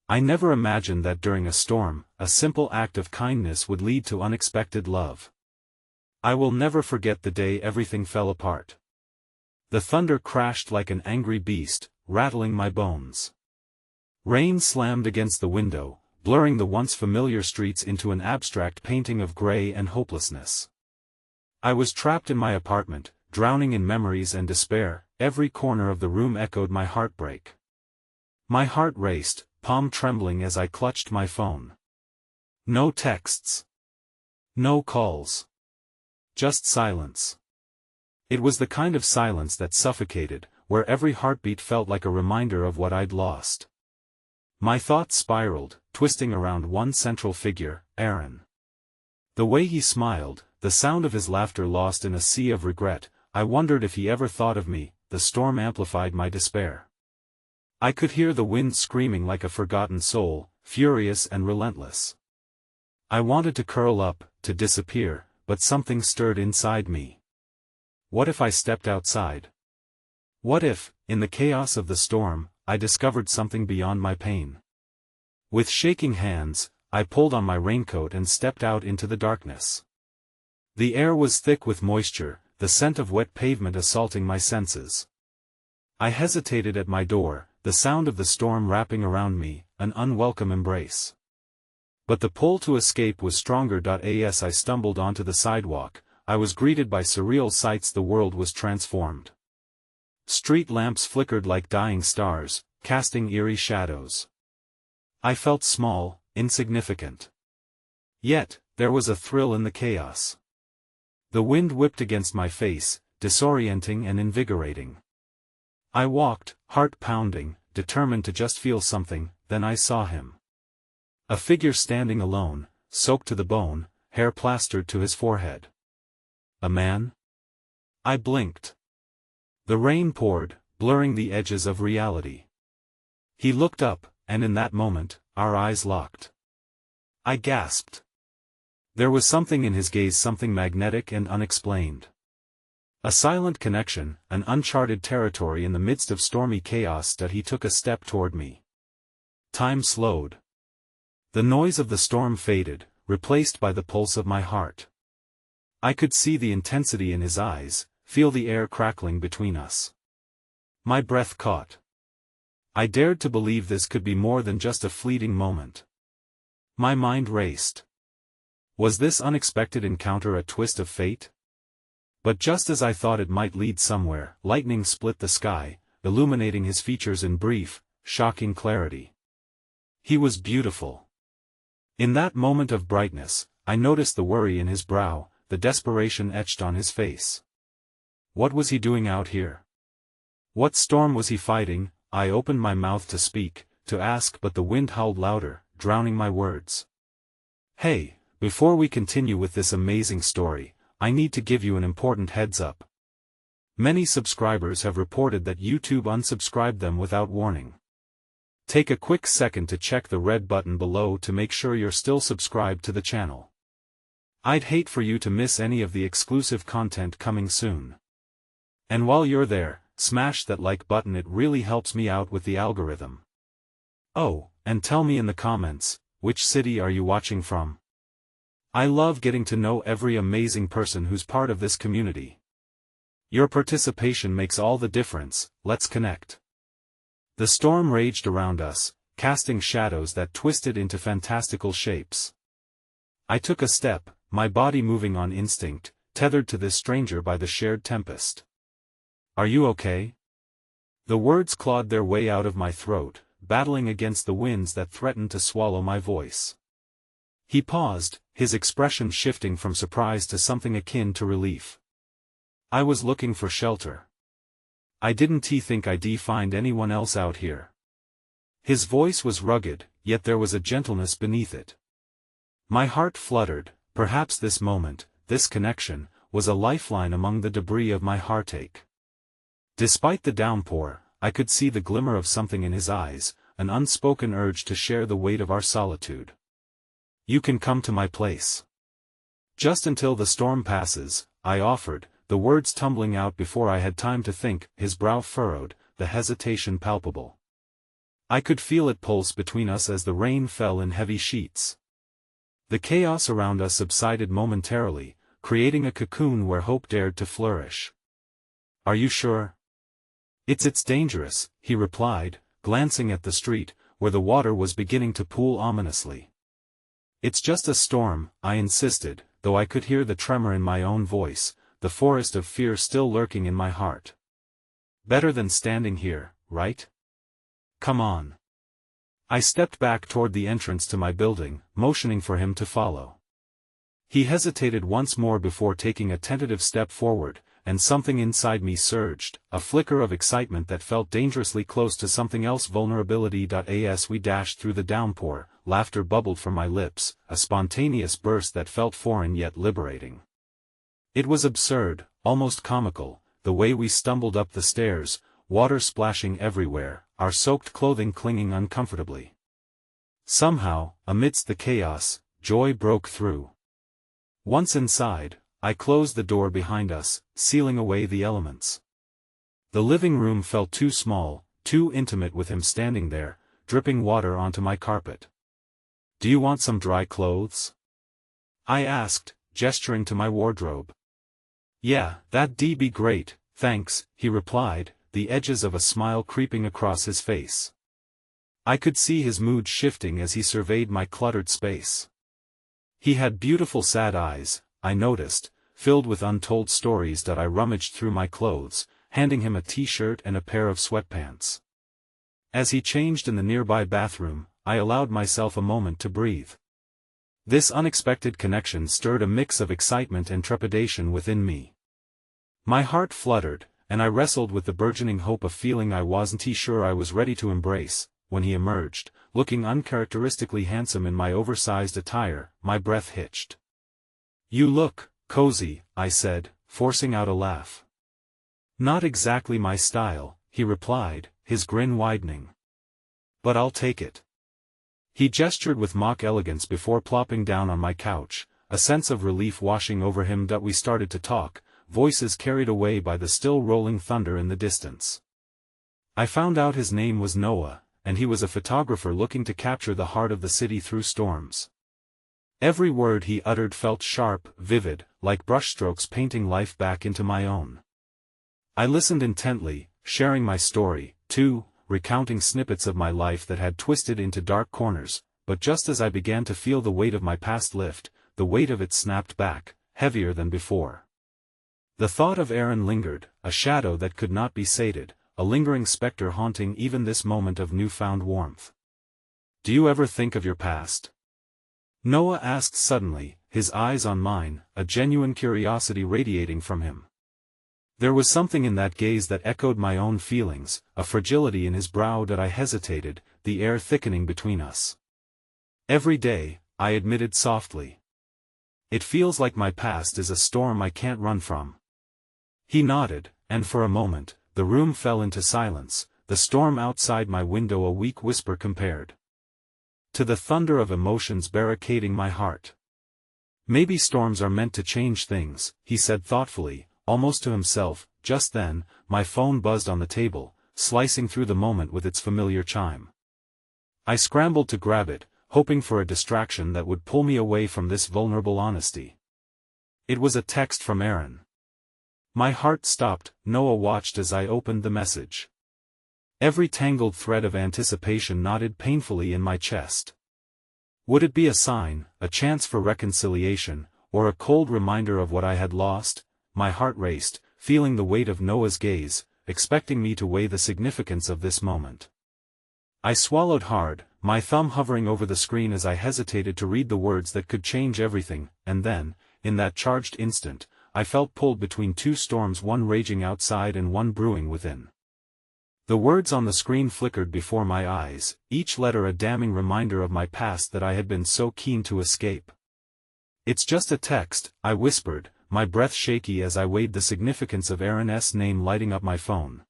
I never imagined that during a storm, a simple act of kindness would lead to unexpected love. I will never forget the day everything fell apart. The thunder crashed like an angry beast, rattling my bones. Rain slammed against the window, blurring the once familiar streets into an abstract painting of gray and hopelessness. I was trapped in my apartment, drowning in memories and despair. Every corner of the room echoed my heartbreak. My heart raced, palm trembling as I clutched my phone. No texts. No calls. Just silence. It was the kind of silence that suffocated, where every heartbeat felt like a reminder of what I'd lost. My thoughts spiraled, twisting around one central figure, Aaron. The way he smiled, the sound of his laughter lost in a sea of regret. I wondered if he ever thought of me. The storm amplified my despair. I could hear the wind screaming like a forgotten soul, furious and relentless. I wanted to curl up, to disappear, but something stirred inside me. What if I stepped outside? What if, in the chaos of the storm, I discovered something beyond my pain? With shaking hands, I pulled on my raincoat and stepped out into the darkness. The air was thick with moisture, the scent of wet pavement assaulting my senses. I hesitated at my door, the sound of the storm wrapping around me, an unwelcome embrace. But the pull to escape was stronger. As I stumbled onto the sidewalk, I was greeted by surreal sights. The world was transformed. Street lamps flickered like dying stars, casting eerie shadows. I felt small, insignificant. Yet, there was a thrill in the chaos. The wind whipped against my face, disorienting and invigorating. I walked, heart pounding, determined to just feel something. Then I saw him. A figure standing alone, soaked to the bone, hair plastered to his forehead. A man? I blinked. The rain poured, blurring the edges of reality. He looked up, and in that moment, our eyes locked. I gasped. There was something in his gaze, something magnetic and unexplained. A silent connection, an uncharted territory in the midst of stormy chaos. He took a step toward me. Time slowed. The noise of the storm faded, replaced by the pulse of my heart. I could see the intensity in his eyes, feel the air crackling between us. My breath caught. I dared to believe this could be more than just a fleeting moment. My mind raced. Was this unexpected encounter a twist of fate? But just as I thought it might lead somewhere, lightning split the sky, illuminating his features in brief, shocking clarity. He was beautiful. In that moment of brightness, I noticed the worry in his brow, the desperation etched on his face. What was he doing out here? What storm was he fighting? I opened my mouth to speak, to ask, but the wind howled louder, drowning my words. Hey, before we continue with this amazing story, I need to give you an important heads up. Many subscribers have reported that YouTube unsubscribed them without warning. Take a quick second to check the red button below to make sure you're still subscribed to the channel. I'd hate for you to miss any of the exclusive content coming soon. And while you're there, smash that like button, it really helps me out with the algorithm. Oh, and tell me in the comments, which city are you watching from? I love getting to know every amazing person who's part of this community. Your participation makes all the difference. Let's connect. The storm raged around us, casting shadows that twisted into fantastical shapes. I took a step, my body moving on instinct, tethered to this stranger by the shared tempest. Are you okay? The words clawed their way out of my throat, battling against the winds that threatened to swallow my voice. He paused, his expression shifting from surprise to something akin to relief. I was looking for shelter. I didn't think I'd find anyone else out here. His voice was rugged, yet there was a gentleness beneath it. My heart fluttered. Perhaps this moment, this connection, was a lifeline among the debris of my heartache. Despite the downpour, I could see the glimmer of something in his eyes, an unspoken urge to share the weight of our solitude. You can come to my place. Just until the storm passes, I offered, the words tumbling out before I had time to think. His brow furrowed, the hesitation palpable. I could feel it pulse between us as the rain fell in heavy sheets. The chaos around us subsided momentarily, creating a cocoon where hope dared to flourish. "Are you sure?" It's dangerous," he replied, glancing at the street, where the water was beginning to pool ominously. "It's just a storm," I insisted, though I could hear the tremor in my own voice, the forest of fear still lurking in my heart. "Better than standing here, right? Come on." I stepped back toward the entrance to my building, motioning for him to follow. He hesitated once more before taking a tentative step forward, and something inside me surged, a flicker of excitement that felt dangerously close to something else. Vulnerability. As we dashed through the downpour, laughter bubbled from my lips, a spontaneous burst that felt foreign yet liberating. It was absurd, almost comical, the way we stumbled up the stairs, water splashing everywhere, our soaked clothing clinging uncomfortably. Somehow, amidst the chaos, joy broke through. Once inside, I closed the door behind us, sealing away the elements. The living room felt too small, too intimate with him standing there, dripping water onto my carpet. "Do you want some dry clothes?" I asked, gesturing to my wardrobe. "Yeah, that'd be great, thanks," he replied, the edges of a smile creeping across his face. I could see his mood shifting as he surveyed my cluttered space. He had beautiful sad eyes, I noticed, filled with untold stories. I rummaged through my clothes, handing him a t-shirt and a pair of sweatpants. As he changed in the nearby bathroom, I allowed myself a moment to breathe. This unexpected connection stirred a mix of excitement and trepidation within me. My heart fluttered, and I wrestled with the burgeoning hope of feeling I wasn't sure I was ready to embrace. When he emerged, looking uncharacteristically handsome in my oversized attire, my breath hitched. "You look cozy," I said, forcing out a laugh. "Not exactly my style," he replied, his grin widening. "But I'll take it." He gestured with mock elegance before plopping down on my couch, a sense of relief washing over him. We started to talk, voices carried away by the still rolling thunder in the distance. I found out his name was Noah, and he was a photographer looking to capture the heart of the city through storms. Every word he uttered felt sharp, vivid, like brushstrokes painting life back into my own. I listened intently, sharing my story, too, recounting snippets of my life that had twisted into dark corners, but just as I began to feel the weight of my past lift, the weight of it snapped back, heavier than before. The thought of Aaron lingered, a shadow that could not be sated, a lingering specter haunting even this moment of newfound warmth. "Do you ever think of your past?" Noah asked suddenly, his eyes on mine, a genuine curiosity radiating from him. There was something in that gaze that echoed my own feelings, a fragility in his brow. I hesitated, the air thickening between us. "Every day," I admitted softly. "It feels like my past is a storm I can't run from." He nodded, and for a moment, the room fell into silence, the storm outside my window a weak whisper compared to the thunder of emotions barricading my heart. "Maybe storms are meant to change things," he said thoughtfully, almost to himself. Just then, my phone buzzed on the table, slicing through the moment with its familiar chime. I scrambled to grab it, hoping for a distraction that would pull me away from this vulnerable honesty. It was a text from Aaron. My heart stopped. Noah watched as I opened the message. Every tangled thread of anticipation knotted painfully in my chest. Would it be a sign, a chance for reconciliation, or a cold reminder of what I had lost? My heart raced, feeling the weight of Noah's gaze, expecting me to weigh the significance of this moment. I swallowed hard, my thumb hovering over the screen as I hesitated to read the words that could change everything, and then, in that charged instant, I felt pulled between two storms, one raging outside and one brewing within. The words on the screen flickered before my eyes, each letter a damning reminder of my past that I had been so keen to escape. "It's just a text," I whispered, my breath shaky as I weighed the significance of Aaron's name lighting up my phone.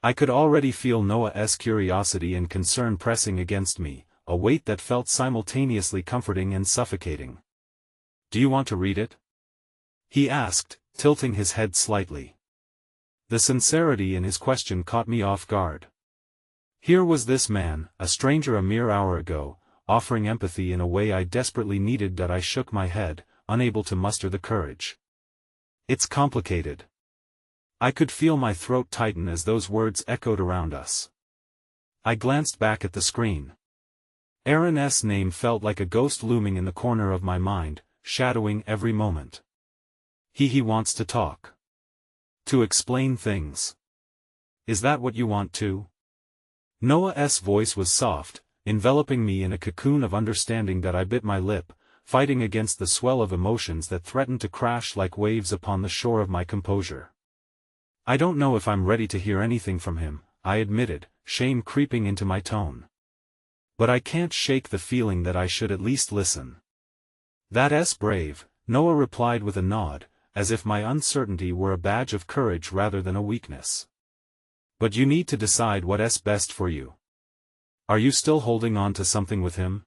I could already feel Noah's curiosity and concern pressing against me, a weight that felt simultaneously comforting and suffocating. "Do you want to read it?" he asked, tilting his head slightly. The sincerity in his question caught me off guard. Here was this man, a stranger a mere hour ago, offering empathy in a way I desperately needed. That I shook my head, unable to muster the courage. It's complicated. I could feel my throat tighten as those words echoed around us. I glanced back at the screen. Aaron's name felt like a ghost looming in the corner of my mind, shadowing every moment. He wants to talk. To explain things. Is that what you want too? Noah's voice was soft, enveloping me in a cocoon of understanding. That I bit my lip, fighting against the swell of emotions that threatened to crash like waves upon the shore of my composure. I don't know if I'm ready to hear anything from him, I admitted, shame creeping into my tone. But I can't shake the feeling that I should at least listen. That's brave, Noah replied with a nod, as if my uncertainty were a badge of courage rather than a weakness. But you need to decide what's best for you. Are you still holding on to something with him?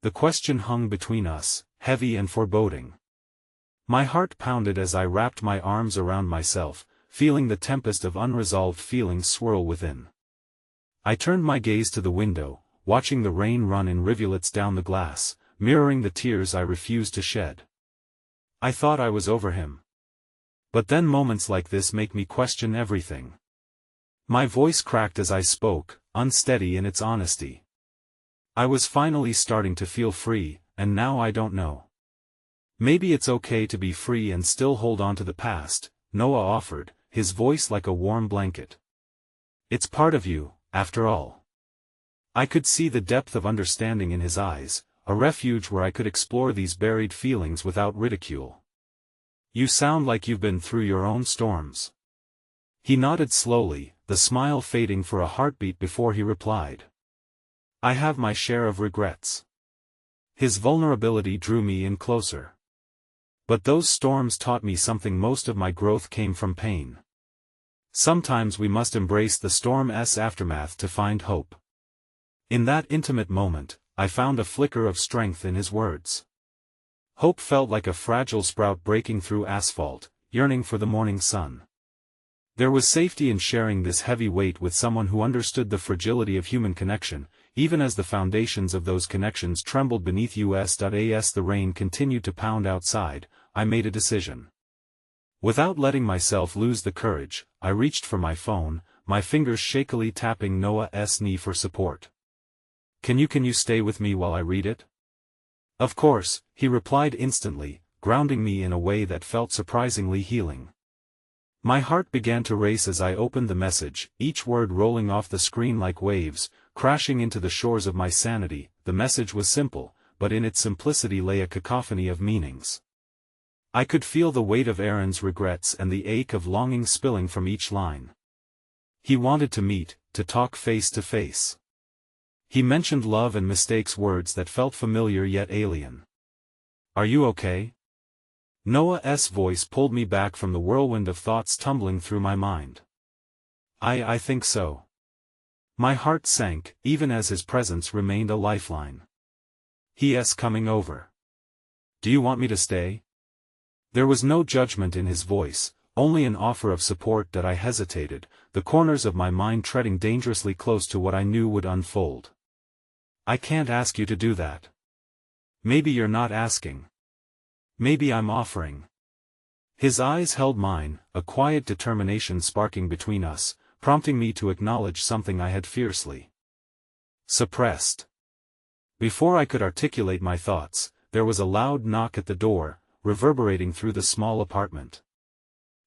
The question hung between us, heavy and foreboding. My heart pounded as I wrapped my arms around myself, feeling the tempest of unresolved feelings swirl within. I turned my gaze to the window, watching the rain run in rivulets down the glass, mirroring the tears I refused to shed. I thought I was over him. But then moments like this make me question everything. My voice cracked as I spoke, unsteady in its honesty. I was finally starting to feel free, and now I don't know. Maybe it's okay to be free and still hold on to the past, Noah offered, his voice like a warm blanket. It's part of you, after all. I could see the depth of understanding in his eyes, a refuge where I could explore these buried feelings without ridicule. You sound like you've been through your own storms. He nodded slowly, the smile fading for a heartbeat before he replied. I have my share of regrets. His vulnerability drew me in closer. But those storms taught me something. Most of my growth came from pain. Sometimes we must embrace the storm's aftermath to find hope. In that intimate moment, I found a flicker of strength in his words. Hope felt like a fragile sprout breaking through asphalt, yearning for the morning sun. There was safety in sharing this heavy weight with someone who understood the fragility of human connection, even as the foundations of those connections trembled beneath us. As the rain continued to pound outside, I made a decision. Without letting myself lose the courage, I reached for my phone, my fingers shakily tapping Noah's knee for support. Can you stay with me while I read it? Of course, he replied instantly, grounding me in a way that felt surprisingly healing. My heart began to race as I opened the message, each word rolling off the screen like waves, crashing into the shores of my sanity. The message was simple, but in its simplicity lay a cacophony of meanings. I could feel the weight of Aaron's regrets and the ache of longing spilling from each line. He wanted to meet, to talk face to face. He mentioned love and mistakes, words that felt familiar yet alien. Are you okay? Noah's voice pulled me back from the whirlwind of thoughts tumbling through my mind. I think so. My heart sank, even as his presence remained a lifeline. He's coming over. Do you want me to stay? There was no judgment in his voice, only an offer of support. That I hesitated, the corners of my mind treading dangerously close to what I knew would unfold. I can't ask you to do that. Maybe you're not asking. Maybe I'm offering. His eyes held mine, a quiet determination sparking between us, prompting me to acknowledge something I had fiercely suppressed. Before I could articulate my thoughts, there was a loud knock at the door, reverberating through the small apartment.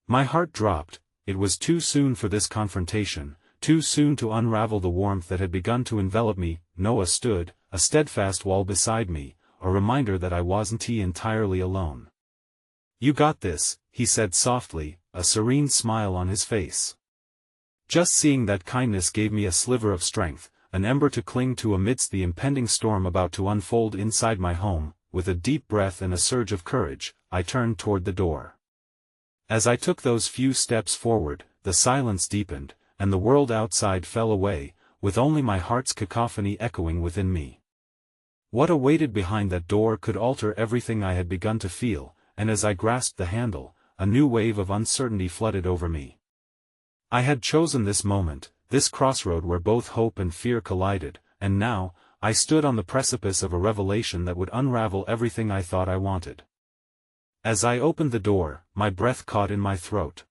My heart dropped. It was too soon for this confrontation, too soon to unravel the warmth that had begun to envelop me. Noah stood, a steadfast wall beside me, a reminder that I wasn't entirely alone. You got this, he said softly, a serene smile on his face. Just seeing that kindness gave me a sliver of strength, an ember to cling to amidst the impending storm about to unfold inside my home. With a deep breath and a surge of courage, I turned toward the door. As I took those few steps forward, the silence deepened, and the world outside fell away, with only my heart's cacophony echoing within me. What awaited behind that door could alter everything I had begun to feel, and as I grasped the handle, a new wave of uncertainty flooded over me. I had chosen this moment, this crossroad where both hope and fear collided, and now, I stood on the precipice of a revelation that would unravel everything I thought I wanted. As I opened the door, my breath caught in my throat.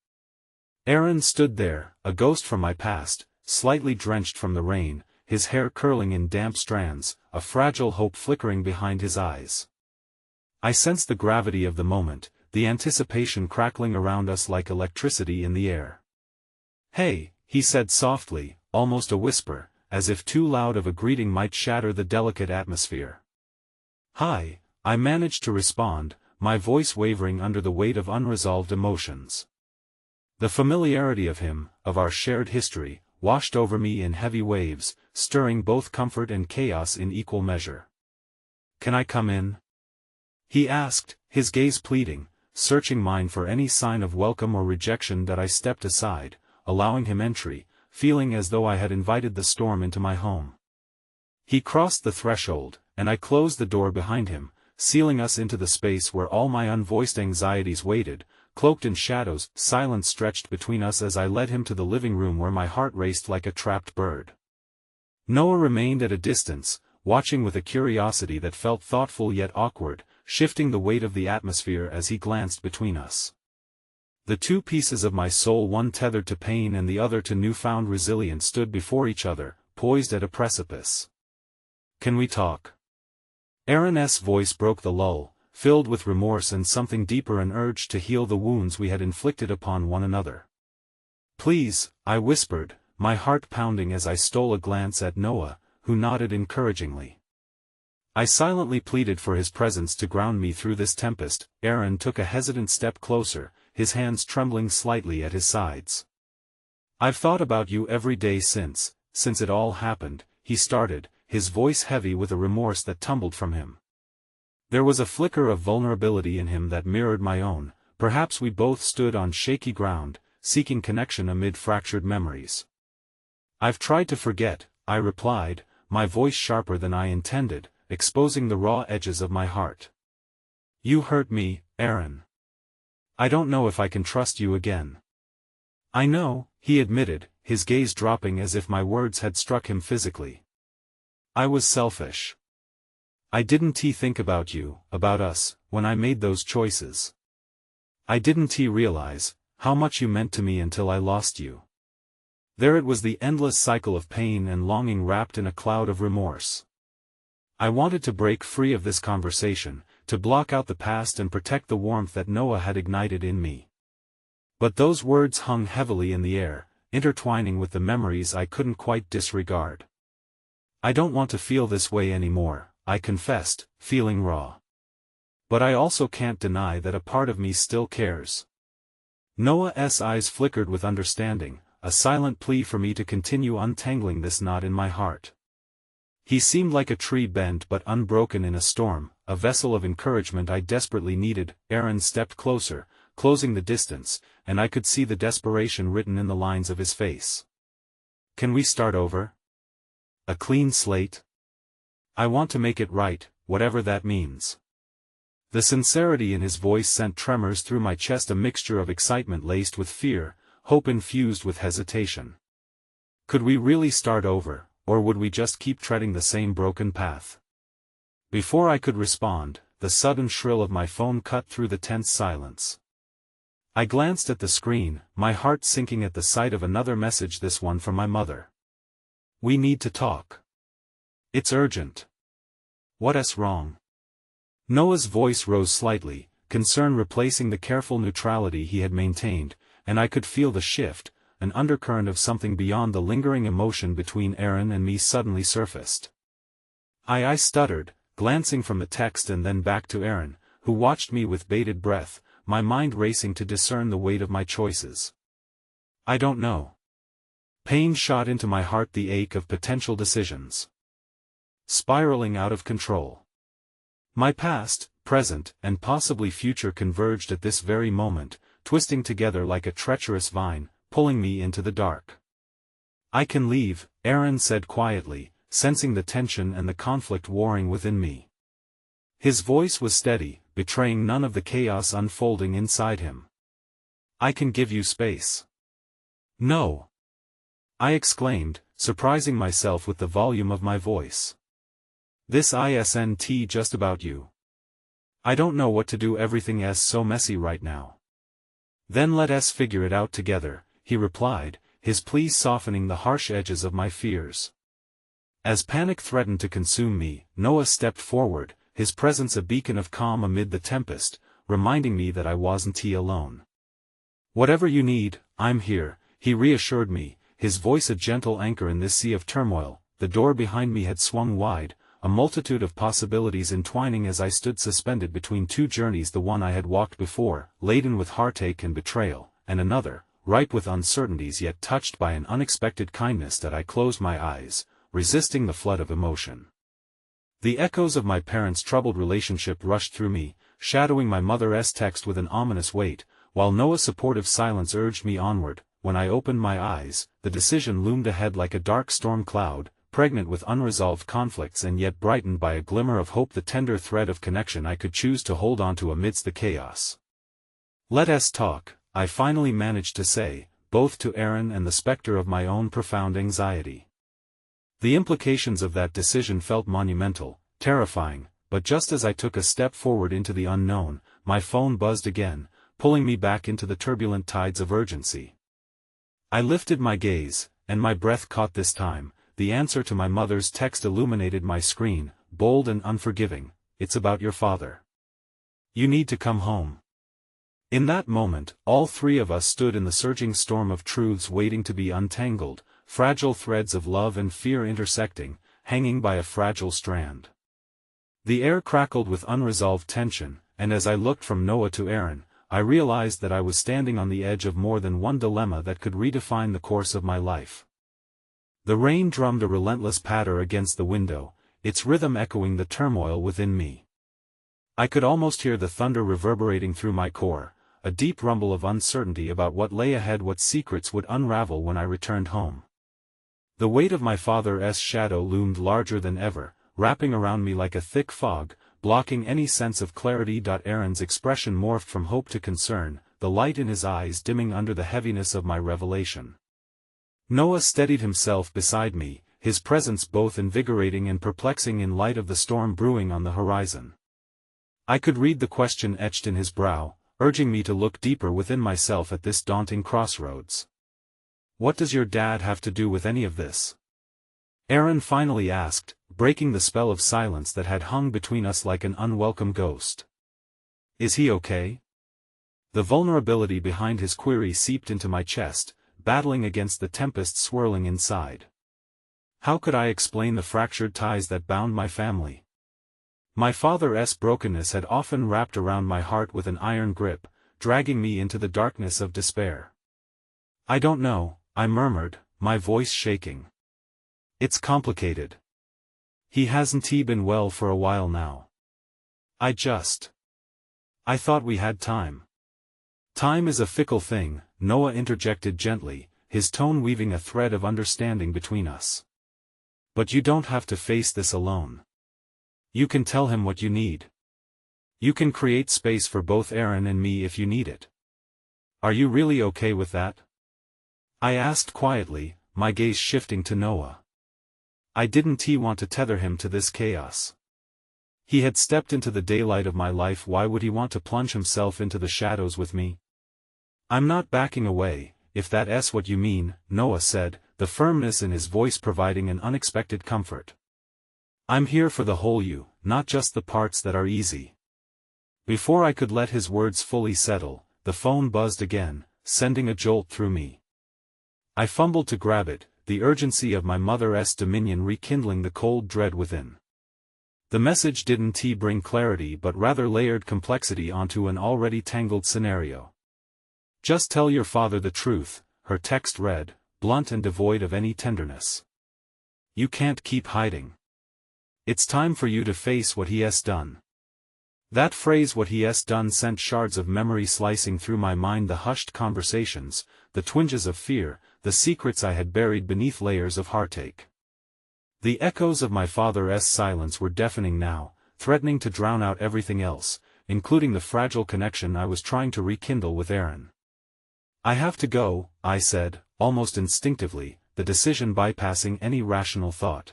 Aaron stood there, a ghost from my past, slightly drenched from the rain, his hair curling in damp strands, a fragile hope flickering behind his eyes. I sensed the gravity of the moment, the anticipation crackling around us like electricity in the air. "Hey," he said softly, almost a whisper, as if too loud of a greeting might shatter the delicate atmosphere. "Hi," I managed to respond, my voice wavering under the weight of unresolved emotions. The familiarity of him, of our shared history, washed over me in heavy waves, stirring both comfort and chaos in equal measure. "Can I come in?" he asked, his gaze pleading, searching mine for any sign of welcome or rejection. That I stepped aside, allowing him entry, feeling as though I had invited the storm into my home. He crossed the threshold, and I closed the door behind him, sealing us into the space where all my unvoiced anxieties waited, cloaked in shadows. Silence stretched between us as I led him to the living room where my heart raced like a trapped bird. Noah remained at a distance, watching with a curiosity that felt thoughtful yet awkward, shifting the weight of the atmosphere as he glanced between us. The two pieces of my soul, one tethered to pain and the other to newfound resilience, stood before each other, poised at a precipice. "Can we talk?" Aaron's voice broke the lull, filled with remorse and something deeper, an urge to heal the wounds we had inflicted upon one another. "Please," I whispered, my heart pounding as I stole a glance at Noah, who nodded encouragingly. I silently pleaded for his presence to ground me through this tempest. Aaron took a hesitant step closer, his hands trembling slightly at his sides. "I've thought about you every day since it all happened," he started, his voice heavy with a remorse that tumbled from him. There was a flicker of vulnerability in him that mirrored my own. Perhaps we both stood on shaky ground, seeking connection amid fractured memories. "I've tried to forget," I replied, my voice sharper than I intended, exposing the raw edges of my heart. "You hurt me, Aaron. I don't know if I can trust you again." "I know," he admitted, his gaze dropping as if my words had struck him physically. "I was selfish. I didn't think about you, about us, when I made those choices. I didn't realize how much you meant to me until I lost you." There it was, the endless cycle of pain and longing wrapped in a cloud of remorse. I wanted to break free of this conversation, to block out the past and protect the warmth that Noah had ignited in me. But those words hung heavily in the air, intertwining with the memories I couldn't quite disregard. "I don't want to feel this way anymore," I confessed, feeling raw. "But I also can't deny that a part of me still cares." Noah's eyes flickered with understanding, a silent plea for me to continue untangling this knot in my heart. He seemed like a tree bent but unbroken in a storm, a vessel of encouragement I desperately needed. Aaron stepped closer, closing the distance, and I could see the desperation written in the lines of his face. "Can we start over? A clean slate? I want to make it right, whatever that means." The sincerity in his voice sent tremors through my chest, a mixture of excitement laced with fear, hope infused with hesitation. Could we really start over, or would we just keep treading the same broken path? Before I could respond, the sudden shrill of my phone cut through the tense silence. I glanced at the screen, my heart sinking at the sight of another message, this one from my mother. "We need to talk. It's urgent." "What's wrong?" Noah's voice rose slightly, concern replacing the careful neutrality he had maintained, and I could feel the shift. An undercurrent of something beyond the lingering emotion between Aaron and me suddenly surfaced. I stuttered, glancing from the text and then back to Aaron, who watched me with bated breath, my mind racing to discern the weight of my choices. "I don't know." Pain shot into my heart, the ache of potential decisions. Spiraling out of control. My past, present, and possibly future converged at this very moment, twisting together like a treacherous vine, pulling me into the dark. "I can leave," Aaron said quietly, sensing the tension and the conflict warring within me. His voice was steady, betraying none of the chaos unfolding inside him. "I can give you space." "No." I exclaimed, surprising myself with the volume of my voice. This isn't just about you. I don't know what to do, everything's so messy right now. Then let us figure it out together, he replied, his pleas softening the harsh edges of my fears. As panic threatened to consume me, Noah stepped forward, his presence a beacon of calm amid the tempest, reminding me that I wasn't alone. Whatever you need, I'm here, he reassured me, his voice a gentle anchor in this sea of turmoil. The door behind me had swung wide, a multitude of possibilities entwining as I stood suspended between two journeys, the one I had walked before, laden with heartache and betrayal, and another, ripe with uncertainties yet touched by an unexpected kindness that I closed my eyes, resisting the flood of emotion. The echoes of my parents' troubled relationship rushed through me, shadowing my mother's text with an ominous weight, while Noah's supportive silence urged me onward. When I opened my eyes, the decision loomed ahead like a dark storm cloud, pregnant with unresolved conflicts and yet brightened by a glimmer of hope, the tender thread of connection I could choose to hold onto amidst the chaos. Let us talk, I finally managed to say, both to Aaron and the specter of my own profound anxiety. The implications of that decision felt monumental, terrifying, but just as I took a step forward into the unknown, my phone buzzed again, pulling me back into the turbulent tides of urgency. I lifted my gaze, and my breath caught this time. The answer to my mother's text illuminated my screen, bold and unforgiving. It's about your father. You need to come home. In that moment, all three of us stood in the surging storm of truths waiting to be untangled, fragile threads of love and fear intersecting, hanging by a fragile strand. The air crackled with unresolved tension, and as I looked from Noah to Aaron, I realized that I was standing on the edge of more than one dilemma that could redefine the course of my life. The rain drummed a relentless patter against the window, its rhythm echoing the turmoil within me. I could almost hear the thunder reverberating through my core, a deep rumble of uncertainty about what lay ahead, what secrets would unravel when I returned home. The weight of my father's shadow loomed larger than ever, wrapping around me like a thick fog, blocking any sense of clarity. Aaron's expression morphed from hope to concern, the light in his eyes dimming under the heaviness of my revelation. Noah steadied himself beside me, his presence both invigorating and perplexing in light of the storm brewing on the horizon. I could read the question etched in his brow, urging me to look deeper within myself at this daunting crossroads. What does your dad have to do with any of this? Aaron finally asked, breaking the spell of silence that had hung between us like an unwelcome ghost. Is he okay? The vulnerability behind his query seeped into my chest, battling against the tempest swirling inside. How could I explain the fractured ties that bound my family? My father's brokenness had often wrapped around my heart with an iron grip, dragging me into the darkness of despair. I don't know, I murmured, my voice shaking. It's complicated. He hasn't been well for a while now. I thought we had time. Time is a fickle thing, Noah interjected gently, his tone weaving a thread of understanding between us. But you don't have to face this alone. You can tell him what you need. You can create space for both Aaron and me if you need it. Are you really okay with that? I asked quietly, my gaze shifting to Noah. I didn't want to tether him to this chaos. He had stepped into the daylight of my life, why would he want to plunge himself into the shadows with me? I'm not backing away, if that's what you mean, Noah said, the firmness in his voice providing an unexpected comfort. I'm here for the whole you, not just the parts that are easy. Before I could let his words fully settle, the phone buzzed again, sending a jolt through me. I fumbled to grab it, the urgency of my mother's dominion rekindling the cold dread within. The message didn't bring clarity but rather layered complexity onto an already tangled scenario. Just tell your father the truth, her text read, blunt and devoid of any tenderness. You can't keep hiding. It's time for you to face what he has done. That phrase, what he has done, sent shards of memory slicing through my mind, the hushed conversations, the twinges of fear, the secrets I had buried beneath layers of heartache. The echoes of my father's silence were deafening now, threatening to drown out everything else, including the fragile connection I was trying to rekindle with Aaron. I have to go, I said, almost instinctively, the decision bypassing any rational thought.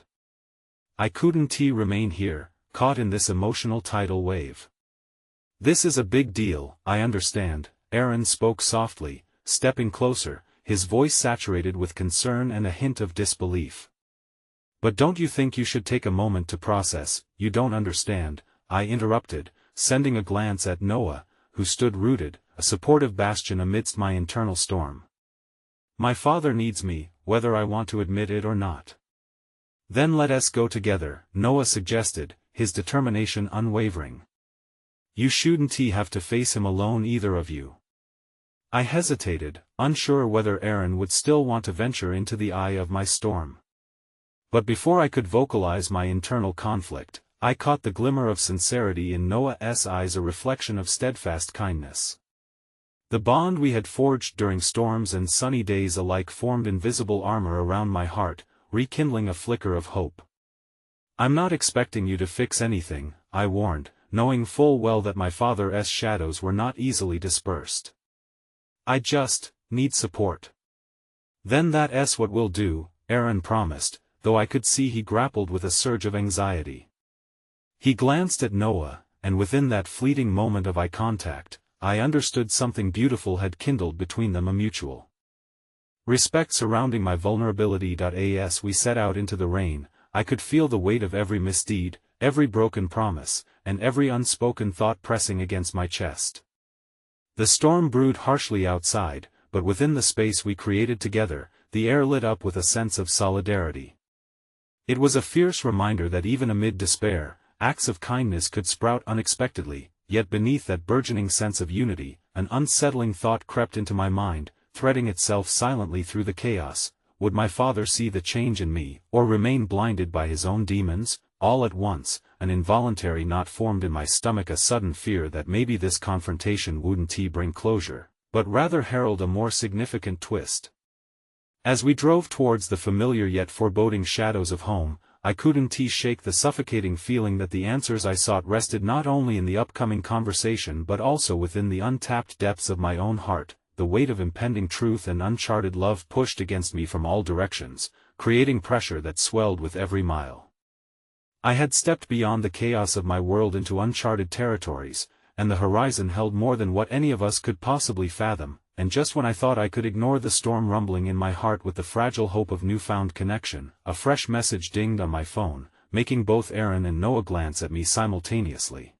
I couldn't remain here, caught in this emotional tidal wave. This is a big deal, I understand, Aaron spoke softly, stepping closer, his voice saturated with concern and a hint of disbelief. But don't you think you should take a moment to process? You don't understand, I interrupted, sending a glance at Noah, who stood rooted, a supportive bastion amidst my internal storm. My father needs me, whether I want to admit it or not. Then let us go together, Noah suggested, his determination unwavering. You shouldn't have to face him alone, either of you. I hesitated, unsure whether Aaron would still want to venture into the eye of my storm. But before I could vocalize my internal conflict, I caught the glimmer of sincerity in Noah's eyes, a reflection of steadfast kindness. The bond we had forged during storms and sunny days alike formed invisible armor around my heart, rekindling a flicker of hope. I'm not expecting you to fix anything, I warned, knowing full well that my father's shadows were not easily dispersed. I just need support. Then that's what we'll do, Aaron promised, though I could see he grappled with a surge of anxiety. He glanced at Noah, and within that fleeting moment of eye contact, I understood something beautiful had kindled between them, a mutual respect surrounding my vulnerability. As we set out into the rain, I could feel the weight of every misdeed, every broken promise, and every unspoken thought pressing against my chest. The storm brewed harshly outside, but within the space we created together, the air lit up with a sense of solidarity. It was a fierce reminder that even amid despair, acts of kindness could sprout unexpectedly, yet beneath that burgeoning sense of unity, an unsettling thought crept into my mind, threading itself silently through the chaos. Would my father see the change in me, or remain blinded by his own demons? All at once, an involuntary knot formed in my stomach, a sudden fear that maybe this confrontation wouldn't bring closure, but rather herald a more significant twist. As we drove towards the familiar yet foreboding shadows of home, I couldn't shake the suffocating feeling that the answers I sought rested not only in the upcoming conversation but also within the untapped depths of my own heart. The weight of impending truth and uncharted love pushed against me from all directions, creating pressure that swelled with every mile. I had stepped beyond the chaos of my world into uncharted territories, and the horizon held more than what any of us could possibly fathom, and just when I thought I could ignore the storm rumbling in my heart with the fragile hope of newfound connection, a fresh message dinged on my phone, making both Aaron and Noah glance at me simultaneously.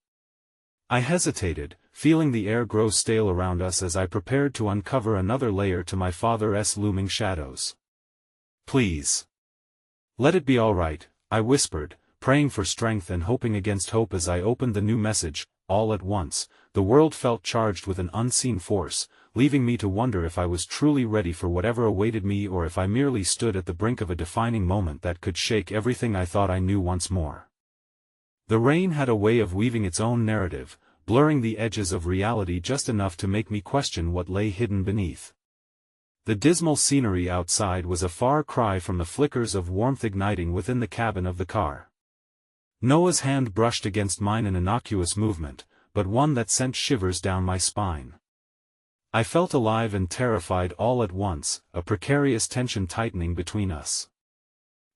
I hesitated, feeling the air grow stale around us as I prepared to uncover another layer to my father's looming shadows. Please. Let it be all right, I whispered, praying for strength and hoping against hope as I opened the new message. All at once, the world felt charged with an unseen force, leaving me to wonder if I was truly ready for whatever awaited me or if I merely stood at the brink of a defining moment that could shake everything I thought I knew once more. The rain had a way of weaving its own narrative, blurring the edges of reality just enough to make me question what lay hidden beneath. The dismal scenery outside was a far cry from the flickers of warmth igniting within the cabin of the car. Noah's hand brushed against mine, an innocuous movement, but one that sent shivers down my spine. I felt alive and terrified all at once, a precarious tension tightening between us.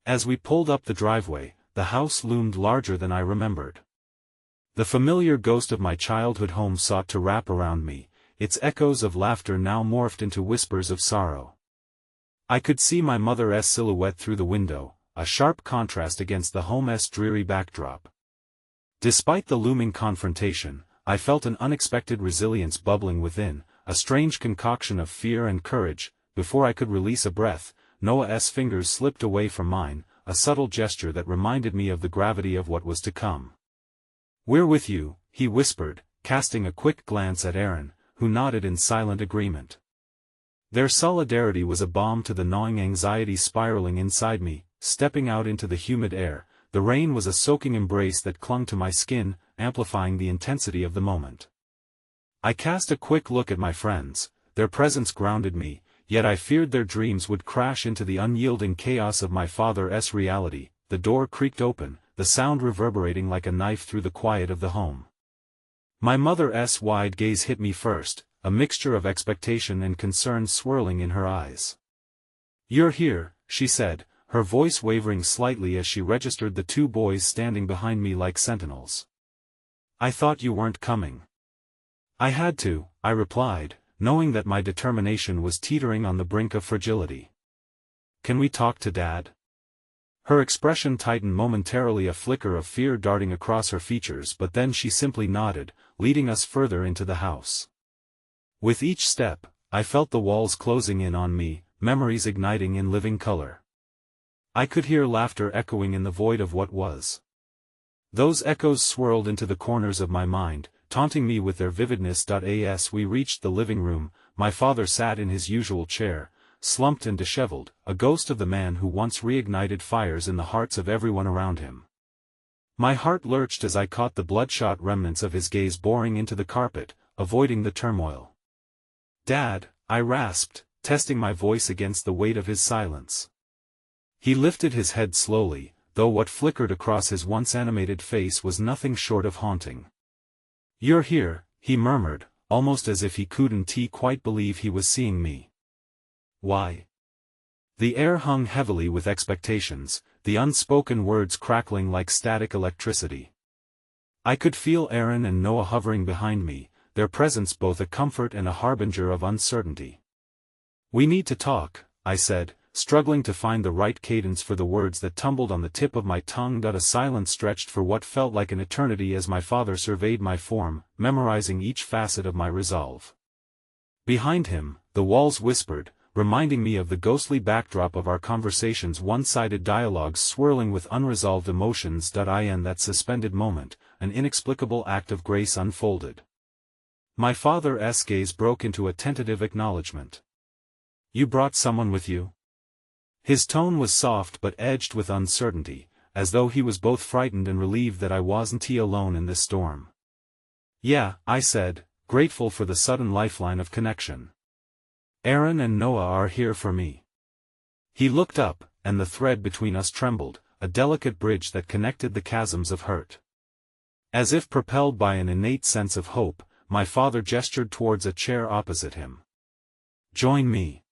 As we pulled up the driveway, the house loomed larger than I remembered. The familiar ghost of my childhood home sought to wrap around me, its echoes of laughter now morphed into whispers of sorrow. I could see my mother's silhouette through the window, a sharp contrast against the home's dreary backdrop. Despite the looming confrontation, I felt an unexpected resilience bubbling within, a strange concoction of fear and courage. Before I could release a breath, Noah's fingers slipped away from mine, a subtle gesture that reminded me of the gravity of what was to come. "We're with you," he whispered, casting a quick glance at Aaron, who nodded in silent agreement. Their solidarity was a balm to the gnawing anxiety spiraling inside me. Stepping out into the humid air, the rain was a soaking embrace that clung to my skin, amplifying the intensity of the moment. I cast a quick look at my friends. Their presence grounded me, yet I feared their dreams would crash into the unyielding chaos of my father's reality. The door creaked open, the sound reverberating like a knife through the quiet of the home. My mother's wide gaze hit me first, a mixture of expectation and concern swirling in her eyes. "You're here," she said, her voice wavering slightly as she registered the two boys standing behind me like sentinels. I thought you weren't coming. I had to, I replied, knowing that my determination was teetering on the brink of fragility. Can we talk to Dad? Her expression tightened momentarily, a flicker of fear darting across her features, but then she simply nodded, leading us further into the house. With each step, I felt the walls closing in on me, memories igniting in living color. I could hear laughter echoing in the void of what was. Those echoes swirled into the corners of my mind, taunting me with their vividness. As we reached the living room, my father sat in his usual chair, slumped and disheveled, a ghost of the man who once reignited fires in the hearts of everyone around him. My heart lurched as I caught the bloodshot remnants of his gaze boring into the carpet, avoiding the turmoil. "Dad," I rasped, testing my voice against the weight of his silence. He lifted his head slowly, though what flickered across his once animated face was nothing short of haunting. "You're here," he murmured, almost as if he couldn't quite believe he was seeing me. "Why?" The air hung heavily with expectations, the unspoken words crackling like static electricity. I could feel Aaron and Noah hovering behind me, their presence both a comfort and a harbinger of uncertainty. "We need to talk," I said, struggling to find the right cadence for the words that tumbled on the tip of my tongue. A silence stretched for what felt like an eternity as my father surveyed my form, memorizing each facet of my resolve. Behind him, the walls whispered, reminding me of the ghostly backdrop of our conversations, one-sided dialogues swirling with unresolved emotions. In that suspended moment, an inexplicable act of grace unfolded. My father's gaze broke into a tentative acknowledgement. "You brought someone with you?" His tone was soft but edged with uncertainty, as though he was both frightened and relieved that I wasn't alone in this storm. "Yeah," I said, grateful for the sudden lifeline of connection. "Aaron and Noah are here for me." He looked up, and the thread between us trembled, a delicate bridge that connected the chasms of hurt. As if propelled by an innate sense of hope, my father gestured towards a chair opposite him. "Join me."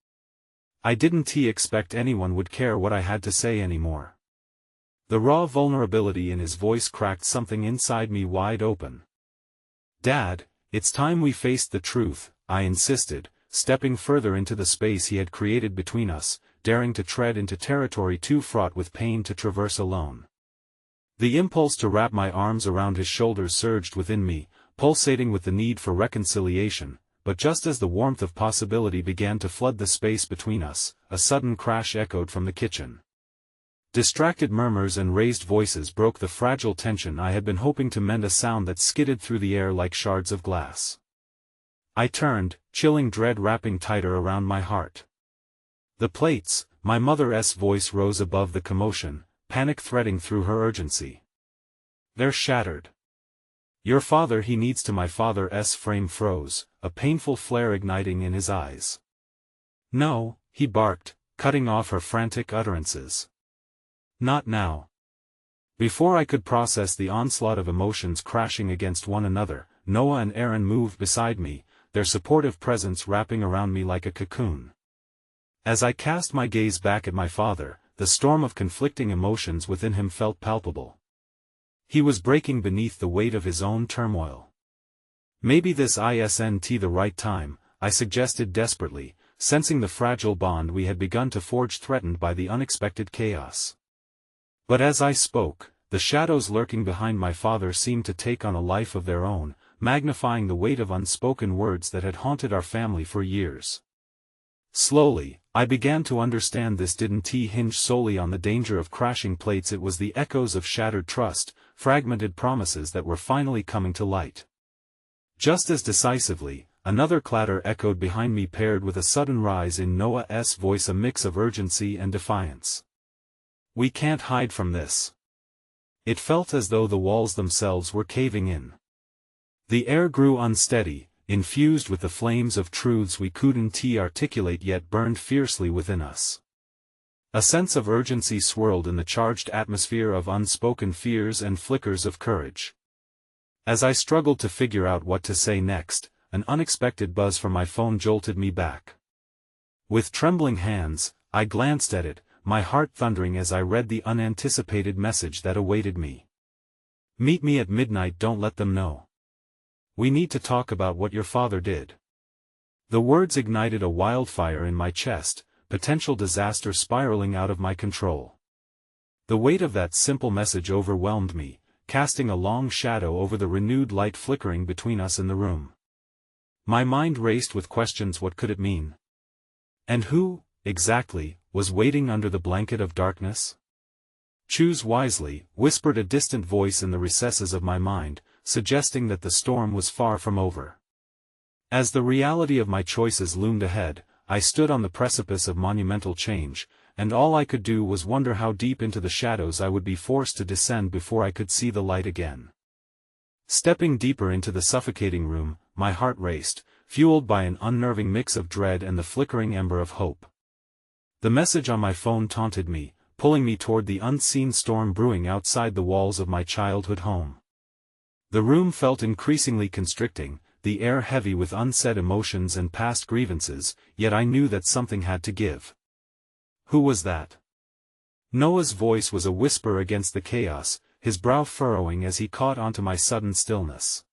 I didn't expect anyone would care what I had to say anymore. The raw vulnerability in his voice cracked something inside me wide open. "Dad, it's time we faced the truth," I insisted, stepping further into the space he had created between us, daring to tread into territory too fraught with pain to traverse alone. The impulse to wrap my arms around his shoulders surged within me, pulsating with the need for reconciliation, but just as the warmth of possibility began to flood the space between us, a sudden crash echoed from the kitchen. Distracted murmurs and raised voices broke the fragile tension I had been hoping to mend, a sound that skidded through the air like shards of glass. I turned, chilling dread wrapping tighter around my heart. "The plates," my mother's voice rose above the commotion, panic threading through her urgency. "They're shattered." "Your father, he needs to." My father's frame froze, a painful flare igniting in his eyes. "No," he barked, cutting off her frantic utterances. "Not now." Before I could process the onslaught of emotions crashing against one another, Noah and Aaron moved beside me, their supportive presence wrapping around me like a cocoon. As I cast my gaze back at my father, the storm of conflicting emotions within him felt palpable. He was breaking beneath the weight of his own turmoil. "Maybe this isn't the right time," I suggested desperately, sensing the fragile bond we had begun to forge threatened by the unexpected chaos. But as I spoke, the shadows lurking behind my father seemed to take on a life of their own, magnifying the weight of unspoken words that had haunted our family for years. Slowly, I began to understand this didn't hinge solely on the danger of crashing plates. It was the echoes of shattered trust, fragmented promises that were finally coming to light. Just as decisively, another clatter echoed behind me, paired with a sudden rise in Noah's voice, a mix of urgency and defiance. "We can't hide from this." It felt as though the walls themselves were caving in. The air grew unsteady, infused with the flames of truths we couldn't articulate yet burned fiercely within us. A sense of urgency swirled in the charged atmosphere of unspoken fears and flickers of courage. As I struggled to figure out what to say next, an unexpected buzz from my phone jolted me back. With trembling hands, I glanced at it, my heart thundering as I read the unanticipated message that awaited me. Meet me at midnight, don't let them know. We need to talk about what your father did. The words ignited a wildfire in my chest, potential disaster spiraling out of my control. The weight of that simple message overwhelmed me, casting a long shadow over the renewed light flickering between us in the room. My mind raced with questions. What could it mean? And who, exactly, was waiting under the blanket of darkness? Choose wisely, whispered a distant voice in the recesses of my mind, suggesting that the storm was far from over. As the reality of my choices loomed ahead, I stood on the precipice of monumental change, and all I could do was wonder how deep into the shadows I would be forced to descend before I could see the light again. Stepping deeper into the suffocating room, my heart raced, fueled by an unnerving mix of dread and the flickering ember of hope. The message on my phone taunted me, pulling me toward the unseen storm brewing outside the walls of my childhood home. The room felt increasingly constricting, the air heavy with unsaid emotions and past grievances, yet I knew that something had to give. Who was that? Noah's voice was a whisper against the chaos, his brow furrowing as he caught onto my sudden stillness.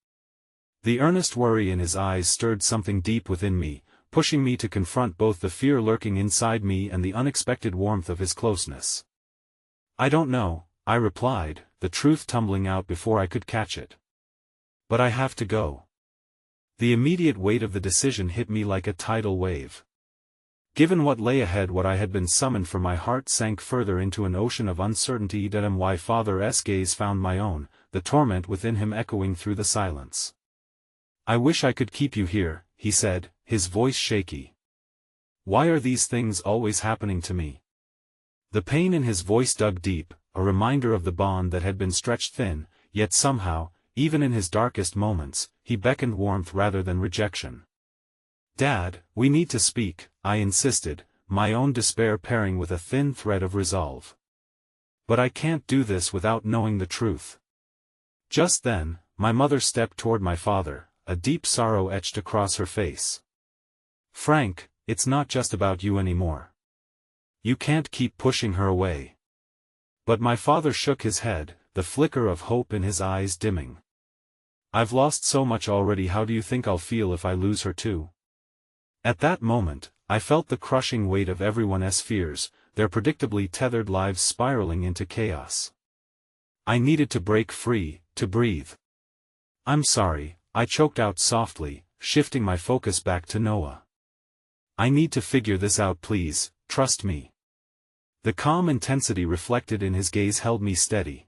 The earnest worry in his eyes stirred something deep within me, pushing me to confront both the fear lurking inside me and the unexpected warmth of his closeness. I don't know, I replied, the truth tumbling out before I could catch it. But I have to go. The immediate weight of the decision hit me like a tidal wave. Given what lay ahead, what I had been summoned for, my heart sank further into an ocean of uncertainty. My father's gaze found my own, the torment within him echoing through the silence. I wish I could keep you here, he said, his voice shaky. Why are these things always happening to me? The pain in his voice dug deep, a reminder of the bond that had been stretched thin, yet somehow, even in his darkest moments, he beckoned warmth rather than rejection. Dad, we need to speak, I insisted, my own despair pairing with a thin thread of resolve. But I can't do this without knowing the truth. Just then, my mother stepped toward my father, a deep sorrow etched across her face. Frank, it's not just about you anymore. You can't keep pushing her away. But my father shook his head, the flicker of hope in his eyes dimming. I've lost so much already. How do you think I'll feel if I lose her too? At that moment, I felt the crushing weight of everyone's fears, their predictably tethered lives spiraling into chaos. I needed to break free, to breathe. I'm sorry, I choked out softly, shifting my focus back to Noah. I need to figure this out, please, trust me. The calm intensity reflected in his gaze held me steady.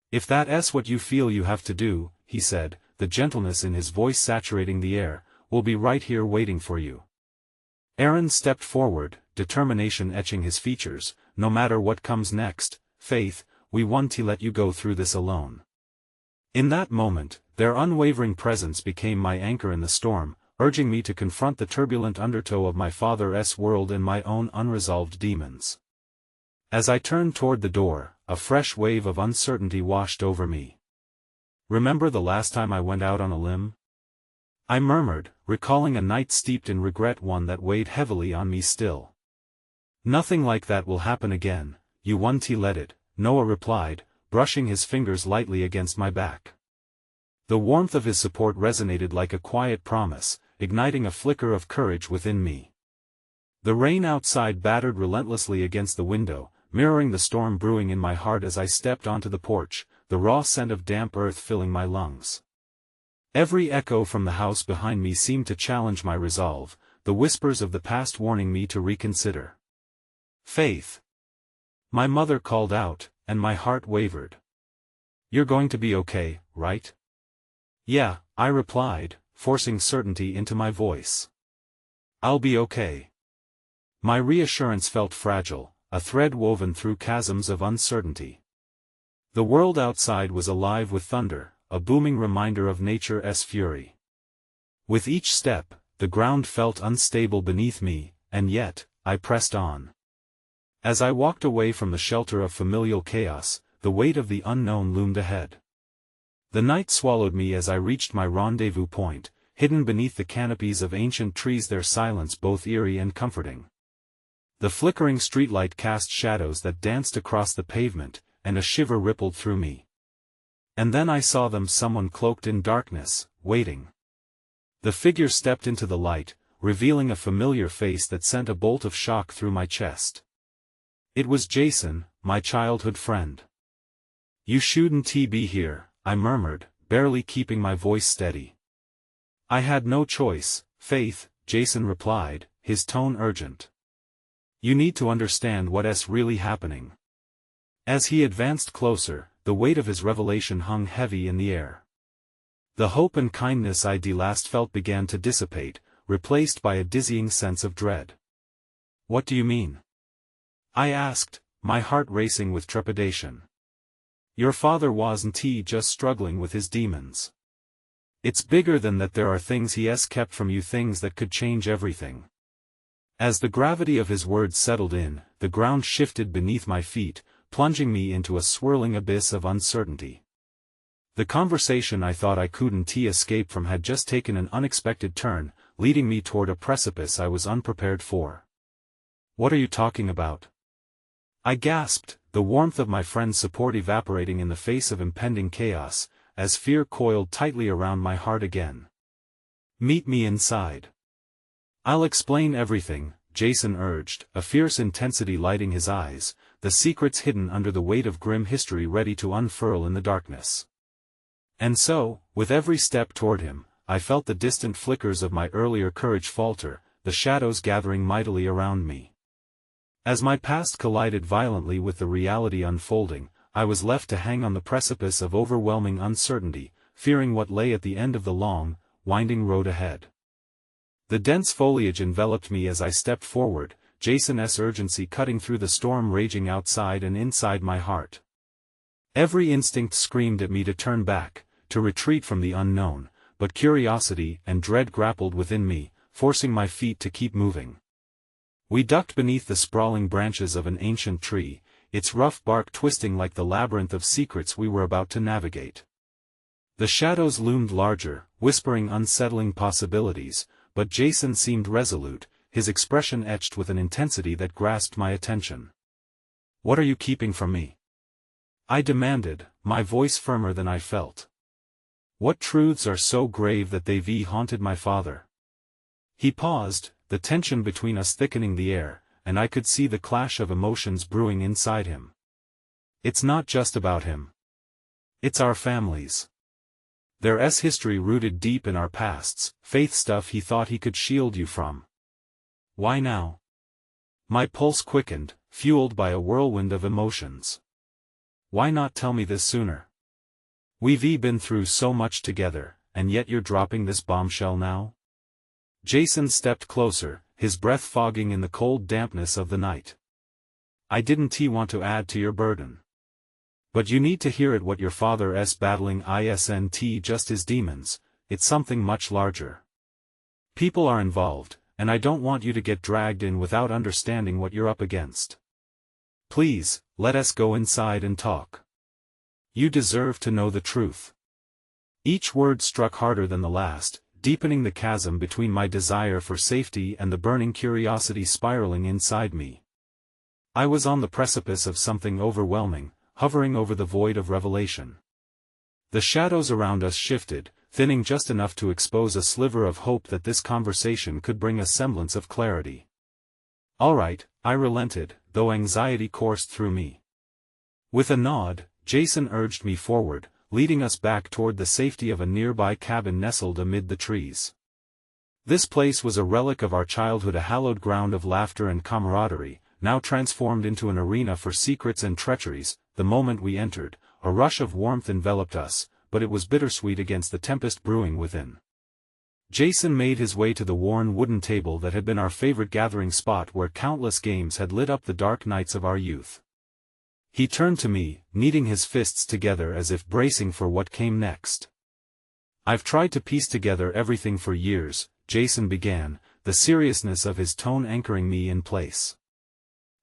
If that's what you feel you have to do, he said, the gentleness in his voice saturating the air, we'll be right here waiting for you. Aaron stepped forward, determination etching his features. No matter what comes next, Faith, we want to let you go through this alone. In that moment, their unwavering presence became my anchor in the storm, urging me to confront the turbulent undertow of my father's world and my own unresolved demons. As I turned toward the door, a fresh wave of uncertainty washed over me. Remember the last time I went out on a limb? I murmured, recalling a night steeped in regret, one that weighed heavily on me still. Nothing like that will happen again, you won't let it, Noah replied, brushing his fingers lightly against my back. The warmth of his support resonated like a quiet promise, igniting a flicker of courage within me. The rain outside battered relentlessly against the window, mirroring the storm brewing in my heart as I stepped onto the porch, the raw scent of damp earth filling my lungs. Every echo from the house behind me seemed to challenge my resolve, the whispers of the past warning me to reconsider. Faith. My mother called out, and my heart wavered. You're going to be okay, right? Yeah, I replied, forcing certainty into my voice. I'll be okay. My reassurance felt fragile, a thread woven through chasms of uncertainty. The world outside was alive with thunder, a booming reminder of nature's fury. With each step, the ground felt unstable beneath me, and yet, I pressed on. As I walked away from the shelter of familial chaos, the weight of the unknown loomed ahead. The night swallowed me as I reached my rendezvous point, hidden beneath the canopies of ancient trees, their silence both eerie and comforting. The flickering streetlight cast shadows that danced across the pavement, and a shiver rippled through me. And then I saw them, someone cloaked in darkness, waiting. The figure stepped into the light, revealing a familiar face that sent a bolt of shock through my chest. It was Jason, my childhood friend. "You shouldn't be here," I murmured, barely keeping my voice steady. "I had no choice, Faith," Jason replied, his tone urgent. "You need to understand what's really happening." As he advanced closer, the weight of his revelation hung heavy in the air. The hope and kindness I'd last felt began to dissipate, replaced by a dizzying sense of dread. "What do you mean?" I asked, my heart racing with trepidation. "Your father wasn't just struggling with his demons. It's bigger than that. There are things he's kept from you, things that could change everything." As the gravity of his words settled in, the ground shifted beneath my feet, plunging me into a swirling abyss of uncertainty. The conversation I thought I couldn't escape from had just taken an unexpected turn, leading me toward a precipice I was unprepared for. "What are you talking about?" I gasped, the warmth of my friend's support evaporating in the face of impending chaos, as fear coiled tightly around my heart again. "Meet me inside. I'll explain everything," Jason urged, a fierce intensity lighting his eyes, the secrets hidden under the weight of grim history ready to unfurl in the darkness. And so, with every step toward him, I felt the distant flickers of my earlier courage falter, the shadows gathering mightily around me. As my past collided violently with the reality unfolding, I was left to hang on the precipice of overwhelming uncertainty, fearing what lay at the end of the long, winding road ahead. The dense foliage enveloped me as I stepped forward, Jason's urgency cutting through the storm raging outside and inside my heart. Every instinct screamed at me to turn back, to retreat from the unknown, but curiosity and dread grappled within me, forcing my feet to keep moving. We ducked beneath the sprawling branches of an ancient tree, its rough bark twisting like the labyrinth of secrets we were about to navigate. The shadows loomed larger, whispering unsettling possibilities, but Jason seemed resolute, his expression etched with an intensity that grasped my attention. "What are you keeping from me?" I demanded, my voice firmer than I felt. "What truths are so grave that they've haunted my father?" He paused, the tension between us thickening the air, and I could see the clash of emotions brewing inside him. "It's not just about him. It's our families. There's history rooted deep in our pasts, faith stuff he thought he could shield you from." "Why now?" My pulse quickened, fueled by a whirlwind of emotions. "Why not tell me this sooner? We've been through so much together, and yet you're dropping this bombshell now?" Jason stepped closer, his breath fogging in the cold dampness of the night. "I didn't want to add to your burden. But you need to hear it. What your father's battling isn't just his demons, it's something much larger. People are involved, and I don't want you to get dragged in without understanding what you're up against. Please, let us go inside and talk. You deserve to know the truth." Each word struck harder than the last, deepening the chasm between my desire for safety and the burning curiosity spiraling inside me. I was on the precipice of something overwhelming, hovering over the void of revelation. The shadows around us shifted, thinning just enough to expose a sliver of hope that this conversation could bring a semblance of clarity. "All right," I relented, though anxiety coursed through me. With a nod, Jason urged me forward, leading us back toward the safety of a nearby cabin nestled amid the trees. This place was a relic of our childhood, a hallowed ground of laughter and camaraderie, now transformed into an arena for secrets and treacheries. The moment we entered, a rush of warmth enveloped us, but it was bittersweet against the tempest brewing within. Jason made his way to the worn wooden table that had been our favorite gathering spot, where countless games had lit up the dark nights of our youth. He turned to me, kneading his fists together as if bracing for what came next. "I've tried to piece together everything for years," Jason began, the seriousness of his tone anchoring me in place.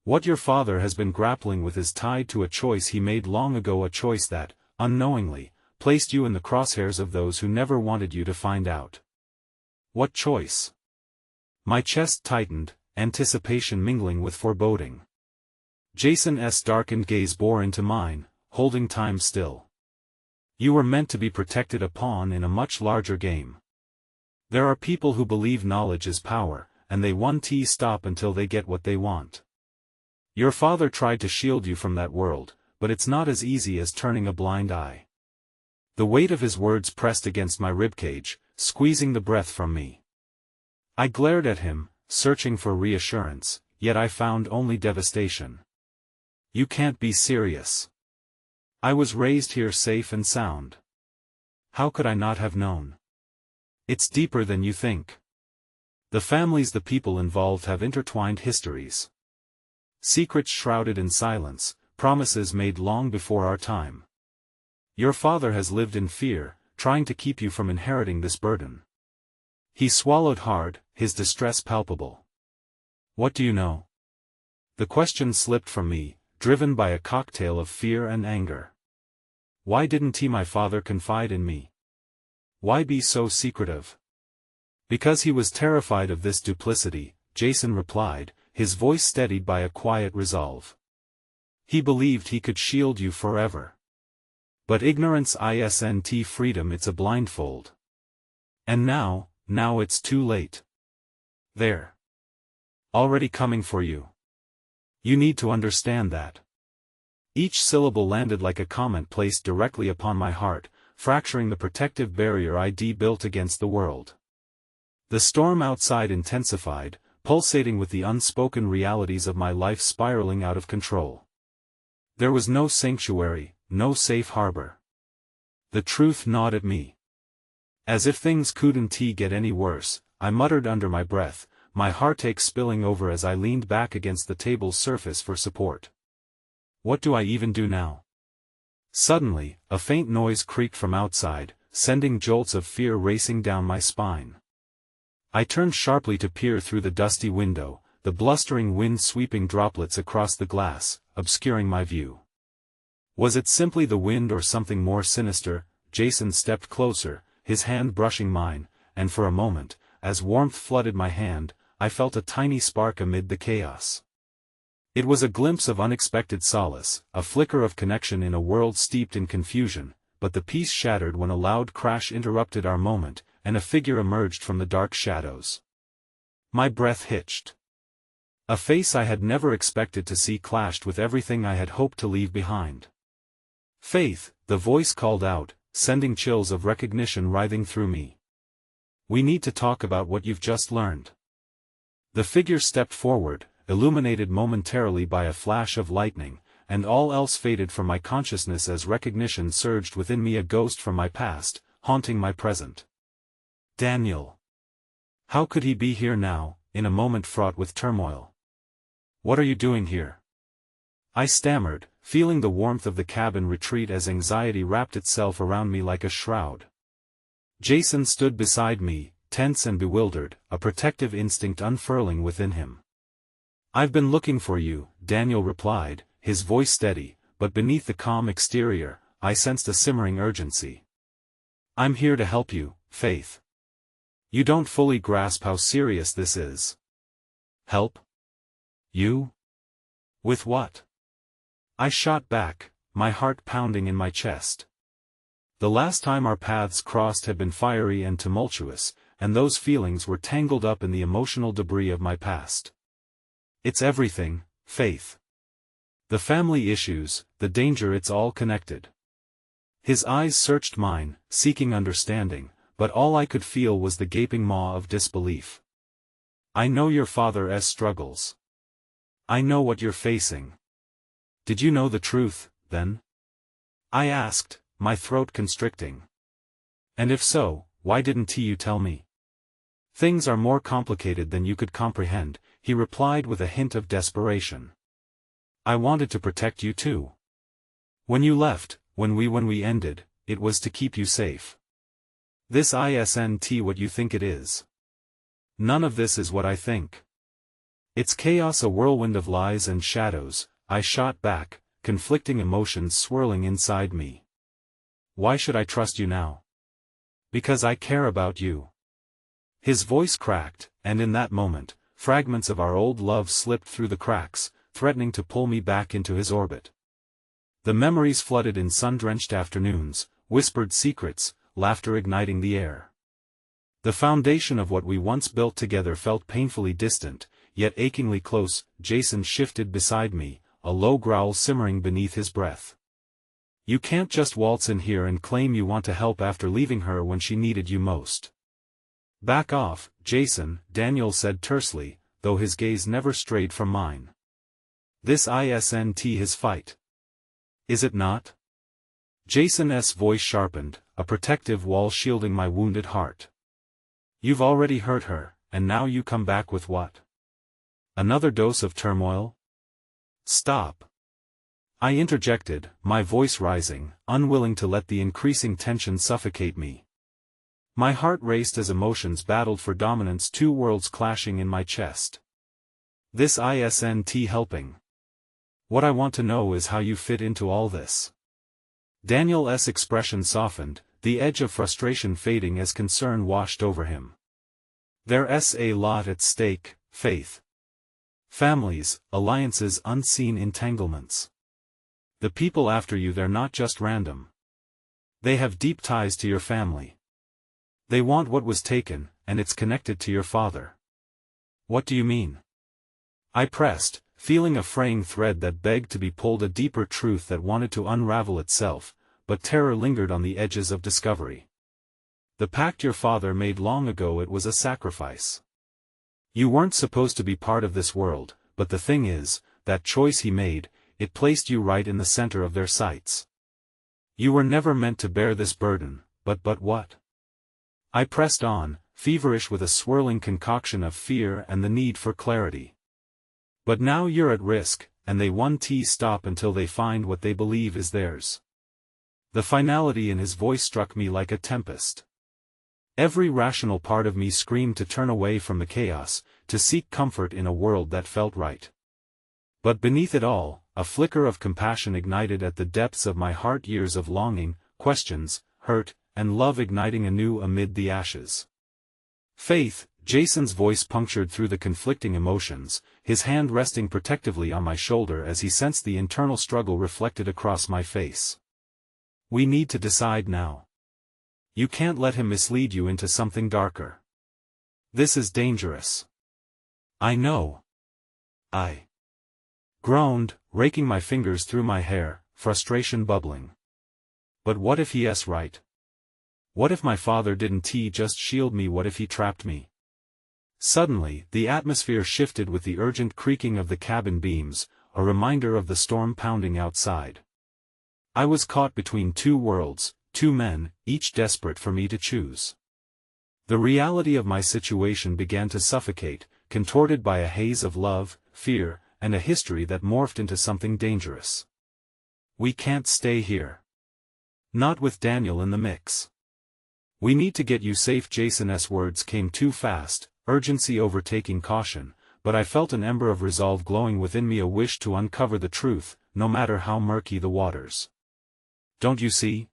"What your father has been grappling with is tied to a choice he made long ago, a choice that, unknowingly, placed you in the crosshairs of those who never wanted you to find out." "What choice?" My chest tightened, anticipation mingling with foreboding. Jason's darkened gaze bore into mine, holding time still. You were meant to be protected a pawn in a much larger game. There are people who believe knowledge is power, and they won't stop until they get what they want. Your father tried to shield you from that world, but it's not as easy as turning a blind eye. The weight of his words pressed against my ribcage, squeezing the breath from me. I glared at him, searching for reassurance, yet I found only devastation. You can't be serious. I was raised here safe and sound. How could I not have known? It's deeper than you think. The families the people involved have intertwined histories. Secrets shrouded in silence, promises made long before our time. Your father has lived in fear, trying to keep you from inheriting this burden. He swallowed hard, his distress palpable. What do you know? The question slipped from me, driven by a cocktail of fear and anger. Why didn't my father confide in me? Why be so secretive? Because he was terrified of this duplicity, Jason replied, his voice steadied by a quiet resolve. He believed he could shield you forever. But ignorance isn't freedom, it's a blindfold. And now it's too late. They're already coming for you. You need to understand that. Each syllable landed like a comment placed directly upon my heart, fracturing the protective barrier I'd built against the world. The storm outside intensified, pulsating with the unspoken realities of my life spiraling out of control. There was no sanctuary, no safe harbor. The truth gnawed at me. As if things couldn't get any worse, I muttered under my breath, my heartache spilling over as I leaned back against the table's surface for support. What do I even do now? Suddenly, a faint noise creaked from outside, sending jolts of fear racing down my spine. I turned sharply to peer through the dusty window, the blustering wind sweeping droplets across the glass, obscuring my view. Was it simply the wind or something more sinister? Jason stepped closer, his hand brushing mine, and for a moment, as warmth flooded my hand, I felt a tiny spark amid the chaos. It was a glimpse of unexpected solace, a flicker of connection in a world steeped in confusion, but the peace shattered when a loud crash interrupted our moment, and a figure emerged from the dark shadows. My breath hitched. A face I had never expected to see clashed with everything I had hoped to leave behind. Faith, the voice called out, sending chills of recognition writhing through me. We need to talk about what you've just learned. The figure stepped forward, illuminated momentarily by a flash of lightning, and all else faded from my consciousness as recognition surged within me, a ghost from my past, haunting my present. Daniel. How could he be here now, in a moment fraught with turmoil? What are you doing here? I stammered, feeling the warmth of the cabin retreat as anxiety wrapped itself around me like a shroud. Jason stood beside me, tense and bewildered, a protective instinct unfurling within him. I've been looking for you, Daniel replied, his voice steady, but beneath the calm exterior, I sensed a simmering urgency. I'm here to help you, Faith. You don't fully grasp how serious this is. Help? You? With what? I shot back, my heart pounding in my chest. The last time our paths crossed had been fiery and tumultuous, and those feelings were tangled up in the emotional debris of my past. It's everything, Faith. The family issues, the danger, it's all connected. His eyes searched mine, seeking understanding, but all I could feel was the gaping maw of disbelief. I know your father's struggles. I know what you're facing. Did you know the truth, then? I asked, my throat constricting. And if so, why didn't you tell me? Things are more complicated than you could comprehend, he replied with a hint of desperation. I wanted to protect you too. When you left, when we ended, it was to keep you safe. This isn't what you think it is. None of this is what I think. It's chaos, a whirlwind of lies and shadows, I shot back, conflicting emotions swirling inside me. Why should I trust you now? Because I care about you. His voice cracked, and in that moment, fragments of our old love slipped through the cracks, threatening to pull me back into his orbit. The memories flooded in sun-drenched afternoons, whispered secrets, laughter igniting the air. The foundation of what we once built together felt painfully distant, yet achingly close. Jason shifted beside me, a low growl simmering beneath his breath. You can't just waltz in here and claim you want to help after leaving her when she needed you most. Back off, Jason, Daniel said tersely, though his gaze never strayed from mine. This isn't his fight. Is it not? Jason's voice sharpened, a protective wall shielding my wounded heart. You've already hurt her, and now you come back with what? Another dose of turmoil? Stop. I interjected, my voice rising, unwilling to let the increasing tension suffocate me. My heart raced as emotions battled for dominance, two worlds clashing in my chest. This isn't helping. What I want to know is how you fit into all this. Daniel's expression softened, the edge of frustration fading as concern washed over him. There's a lot at stake, Faith. Families, alliances, unseen entanglements. The people after you, they're not just random. They have deep ties to your family. They want what was taken, and it's connected to your father. What do you mean? I pressed, feeling a fraying thread that begged to be pulled, a deeper truth that wanted to unravel itself, but terror lingered on the edges of discovery. The pact your father made long ago, it was a sacrifice. You weren't supposed to be part of this world, but the thing is, that choice he made, it placed you right in the center of their sights. You were never meant to bear this burden, but what? I pressed on, feverish with a swirling concoction of fear and the need for clarity. But now you're at risk, and they won't stop until they find what they believe is theirs. The finality in his voice struck me like a tempest. Every rational part of me screamed to turn away from the chaos, to seek comfort in a world that felt right. But beneath it all, a flicker of compassion ignited at the depths of my heart, years of longing, questions, hurt, and love igniting anew amid the ashes. Faith, Jason's voice punctured through the conflicting emotions, his hand resting protectively on my shoulder as he sensed the internal struggle reflected across my face. We need to decide now. You can't let him mislead you into something darker. This is dangerous. I know. I groaned, raking my fingers through my hair, frustration bubbling. But what if he's right? What if my father didn't just shield me? What if he trapped me? Suddenly, the atmosphere shifted with the urgent creaking of the cabin beams, a reminder of the storm pounding outside. I was caught between two worlds, two men, each desperate for me to choose. The reality of my situation began to suffocate, contorted by a haze of love, fear, and a history that morphed into something dangerous. We can't stay here. Not with Daniel in the mix. We need to get you safe. Jason's words came too fast, urgency overtaking caution, but I felt an ember of resolve glowing within me, a wish to uncover the truth, no matter how murky the waters. Don't you see?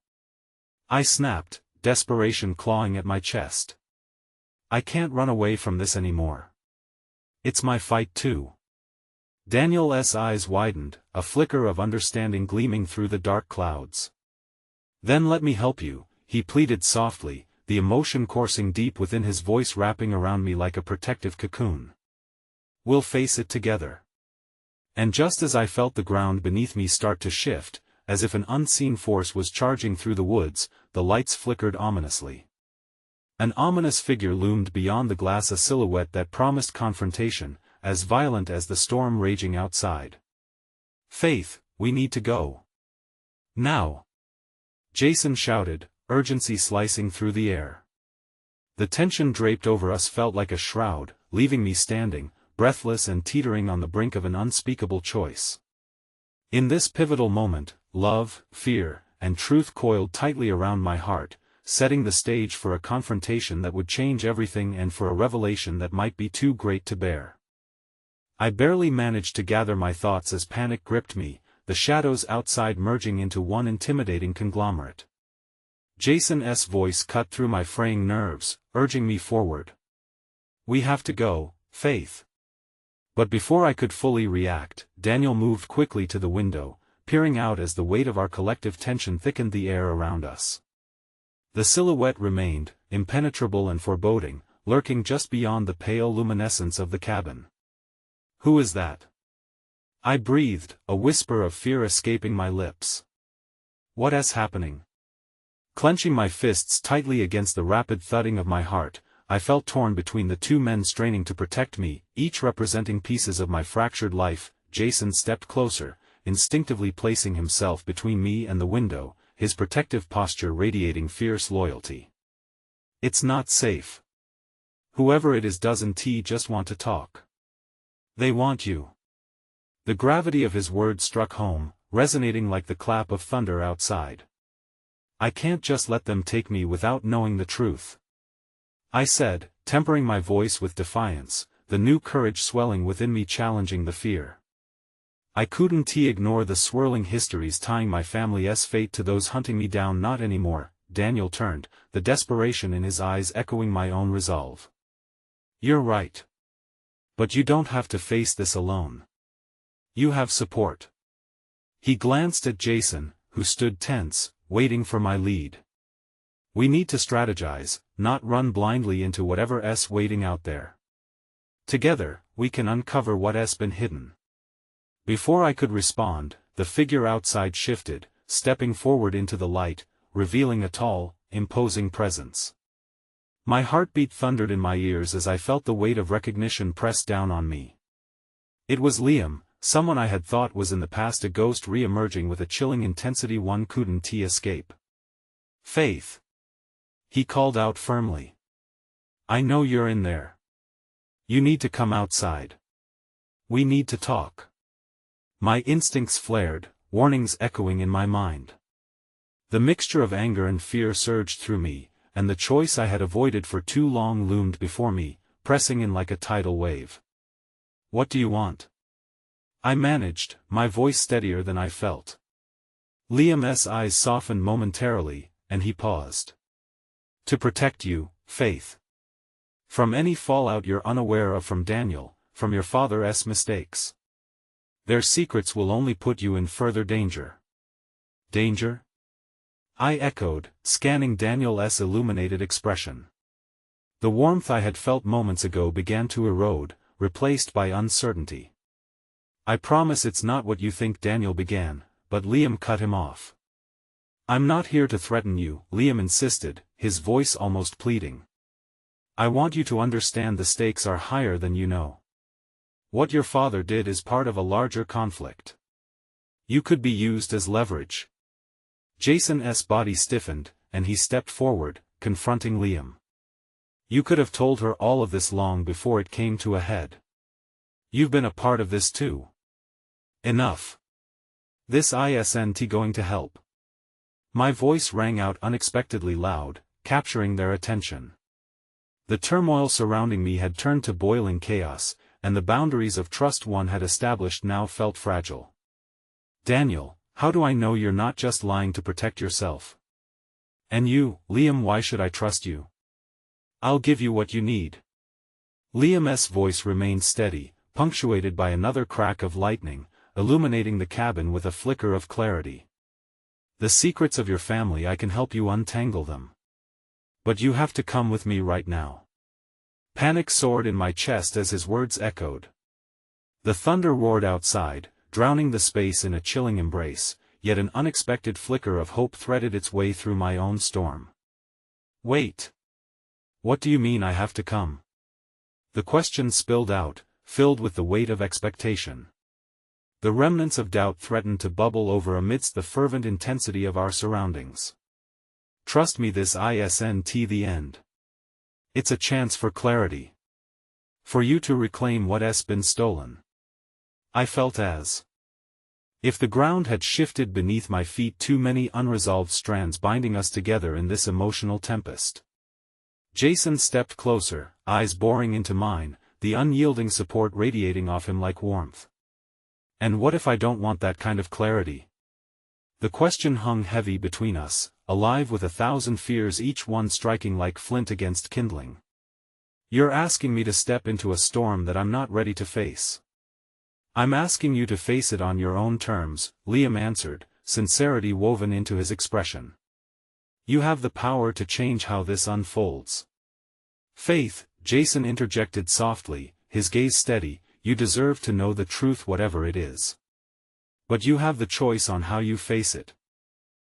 I snapped, desperation clawing at my chest. I can't run away from this anymore. It's my fight too. Daniel's eyes widened, a flicker of understanding gleaming through the dark clouds. Then let me help you, he pleaded softly, the emotion coursing deep within his voice, wrapping around me like a protective cocoon. We'll face it together. And just as I felt the ground beneath me start to shift, as if an unseen force was charging through the woods, the lights flickered ominously. An ominous figure loomed beyond the glass, a silhouette that promised confrontation, as violent as the storm raging outside. Faith, we need to go. Now. Jason shouted, urgency slicing through the air. The tension draped over us felt like a shroud, leaving me standing, breathless and teetering on the brink of an unspeakable choice. In this pivotal moment, love, fear, and truth coiled tightly around my heart, setting the stage for a confrontation that would change everything and for a revelation that might be too great to bear. I barely managed to gather my thoughts as panic gripped me, the shadows outside merging into one intimidating conglomerate. Jason's voice cut through my fraying nerves, urging me forward. We have to go, Faith. But before I could fully react, Daniel moved quickly to the window, peering out as the weight of our collective tension thickened the air around us. The silhouette remained, impenetrable and foreboding, lurking just beyond the pale luminescence of the cabin. "Who is that?" I breathed, a whisper of fear escaping my lips. "What is happening?" Clenching my fists tightly against the rapid thudding of my heart, I felt torn between the two men straining to protect me, each representing pieces of my fractured life. Jason stepped closer, instinctively placing himself between me and the window, his protective posture radiating fierce loyalty. "It's not safe. Whoever it is doesn't just want to talk. They want you." The gravity of his words struck home, resonating like the clap of thunder outside. "I can't just let them take me without knowing the truth," I said, tempering my voice with defiance, the new courage swelling within me challenging the fear. I couldn't ignore the swirling histories tying my family's fate to those hunting me down. "Not anymore," Daniel turned, the desperation in his eyes echoing my own resolve. "You're right. But you don't have to face this alone. You have support." He glanced at Jason, who stood tense, waiting for my lead. "We need to strategize, not run blindly into whatever's waiting out there. Together, we can uncover what's been hidden." Before I could respond, the figure outside shifted, stepping forward into the light, revealing a tall, imposing presence. My heartbeat thundered in my ears as I felt the weight of recognition press down on me. It was Liam, someone I had thought was in the past, a ghost re-emerging with a chilling intensity one couldn't escape. "Faith," he called out firmly. "I know you're in there. You need to come outside. We need to talk." My instincts flared, warnings echoing in my mind. The mixture of anger and fear surged through me, and the choice I had avoided for too long loomed before me, pressing in like a tidal wave. "What do you want?" I managed, my voice steadier than I felt. Liam's eyes softened momentarily, and he paused. "To protect you, Faith. From any fallout you're unaware of from Daniel, from your father's mistakes. Their secrets will only put you in further danger." "Danger?" I echoed, scanning Daniel's illuminated expression. The warmth I had felt moments ago began to erode, replaced by uncertainty. "I promise it's not what you think," Daniel began, but Liam cut him off. "I'm not here to threaten you," Liam insisted, his voice almost pleading. "I want you to understand the stakes are higher than you know. What your father did is part of a larger conflict. You could be used as leverage." Jason's body stiffened, and he stepped forward, confronting Liam. "You could have told her all of this long before it came to a head. You've been a part of this too. Enough. This isn't going to help." My voice rang out unexpectedly loud, capturing their attention. The turmoil surrounding me had turned to boiling chaos, and the boundaries of trust one had established now felt fragile. "Daniel, how do I know you're not just lying to protect yourself? And you, Liam, why should I trust you? I'll give you what you need." Liam's voice remained steady, punctuated by another crack of lightning, illuminating the cabin with a flicker of clarity. "The secrets of your family, I can help you untangle them. But you have to come with me right now." Panic soared in my chest as his words echoed. The thunder roared outside, drowning the space in a chilling embrace, yet an unexpected flicker of hope threaded its way through my own storm. "Wait. What do you mean I have to come?" The question spilled out, filled with the weight of expectation. The remnants of doubt threatened to bubble over amidst the fervent intensity of our surroundings. "Trust me, this isn't the end. It's a chance for clarity. For you to reclaim what's been stolen." I felt as if the ground had shifted beneath my feet, too many unresolved strands binding us together in this emotional tempest. Jason stepped closer, eyes boring into mine, the unyielding support radiating off him like warmth. "And what if I don't want that kind of clarity?" The question hung heavy between us, alive with 1,000 fears, each one striking like flint against kindling. "You're asking me to step into a storm that I'm not ready to face." I'm asking you to face it on your own terms, Liam answered, sincerity woven into his expression. You have the power to change how this unfolds. Faith, Jason interjected softly, his gaze steady, you deserve to know the truth whatever it is. But you have the choice on how you face it.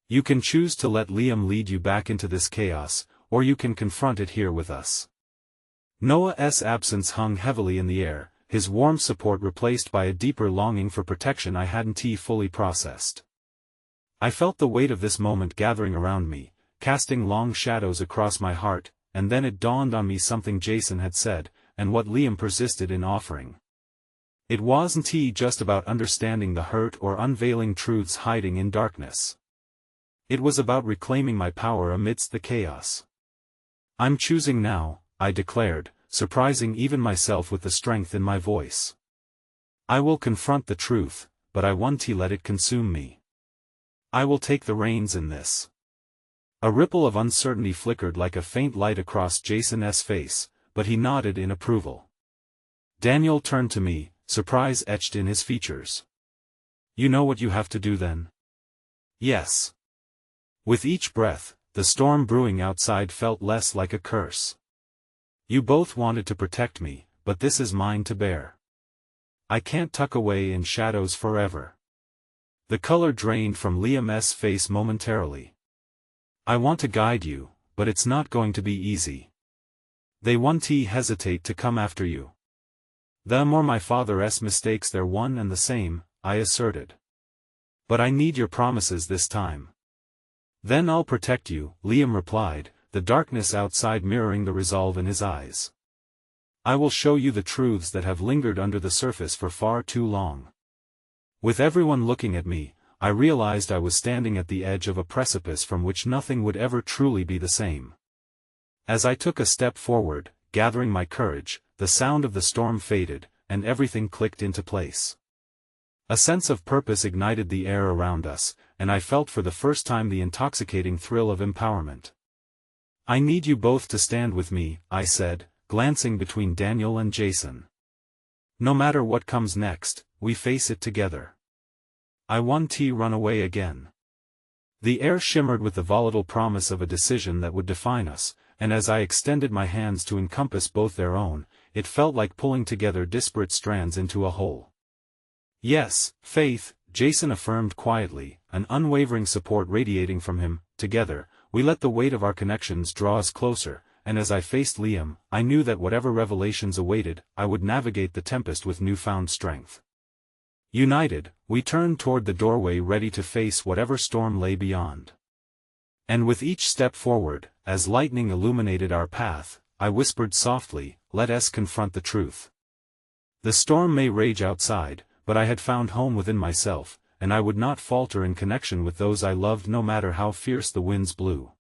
You can choose to let Liam lead you back into this chaos, or you can confront it here with us. Noah's absence hung heavily in the air, his warm support replaced by a deeper longing for protection I hadn't fully processed. I felt the weight of this moment gathering around me, casting long shadows across my heart, and then it dawned on me something Jason had said, and what Liam persisted in offering. It wasn't just about understanding the hurt or unveiling truths hiding in darkness. It was about reclaiming my power amidst the chaos. I'm choosing now, I declared, surprising even myself with the strength in my voice. I will confront the truth, but I won't let it consume me. I will take the reins in this. A ripple of uncertainty flickered like a faint light across Jason's face, but he nodded in approval. Daniel turned to me, surprise etched in his features. You know what you have to do then? Yes. With each breath, the storm brewing outside felt less like a curse. You both wanted to protect me, but this is mine to bear. I can't tuck away in shadows forever. The color drained from Liam's face momentarily. I want to guide you, but it's not going to be easy. They won't hesitate to come after you. The more my father's mistakes they're one and the same, I asserted. But I need your promises this time. Then I'll protect you, Liam replied, the darkness outside mirroring the resolve in his eyes. I will show you the truths that have lingered under the surface for far too long. With everyone looking at me, I realized I was standing at the edge of a precipice from which nothing would ever truly be the same. As I took a step forward, gathering my courage, the sound of the storm faded, and everything clicked into place. A sense of purpose ignited the air around us, and I felt for the first time the intoxicating thrill of empowerment. I need you both to stand with me, I said, glancing between Daniel and Jason. No matter what comes next, we face it together. I won't run away again. The air shimmered with the volatile promise of a decision that would define us, and as I extended my hands to encompass both their own, it felt like pulling together disparate strands into a whole. Yes, Faith, Jason affirmed quietly, an unwavering support radiating from him. Together, we let the weight of our connections draw us closer, and as I faced Liam, I knew that whatever revelations awaited, I would navigate the tempest with newfound strength. United, we turned toward the doorway ready to face whatever storm lay beyond. And with each step forward, as lightning illuminated our path, I whispered softly, let us confront the truth. The storm may rage outside, but I had found home within myself, and I would not falter in connection with those I loved no matter how fierce the winds blew.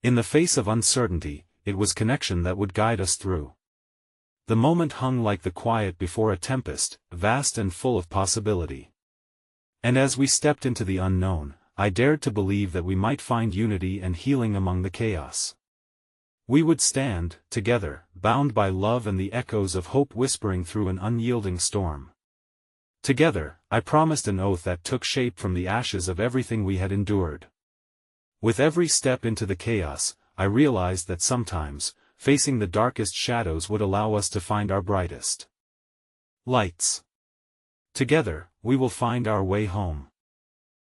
In the face of uncertainty, it was connection that would guide us through. The moment hung like the quiet before a tempest, vast and full of possibility. And as we stepped into the unknown, I dared to believe that we might find unity and healing among the chaos. We would stand, together, bound by love and the echoes of hope whispering through an unyielding storm. Together, I promised an oath that took shape from the ashes of everything we had endured. With every step into the chaos, I realized that sometimes, facing the darkest shadows would allow us to find our brightest lights. Together, we will find our way home.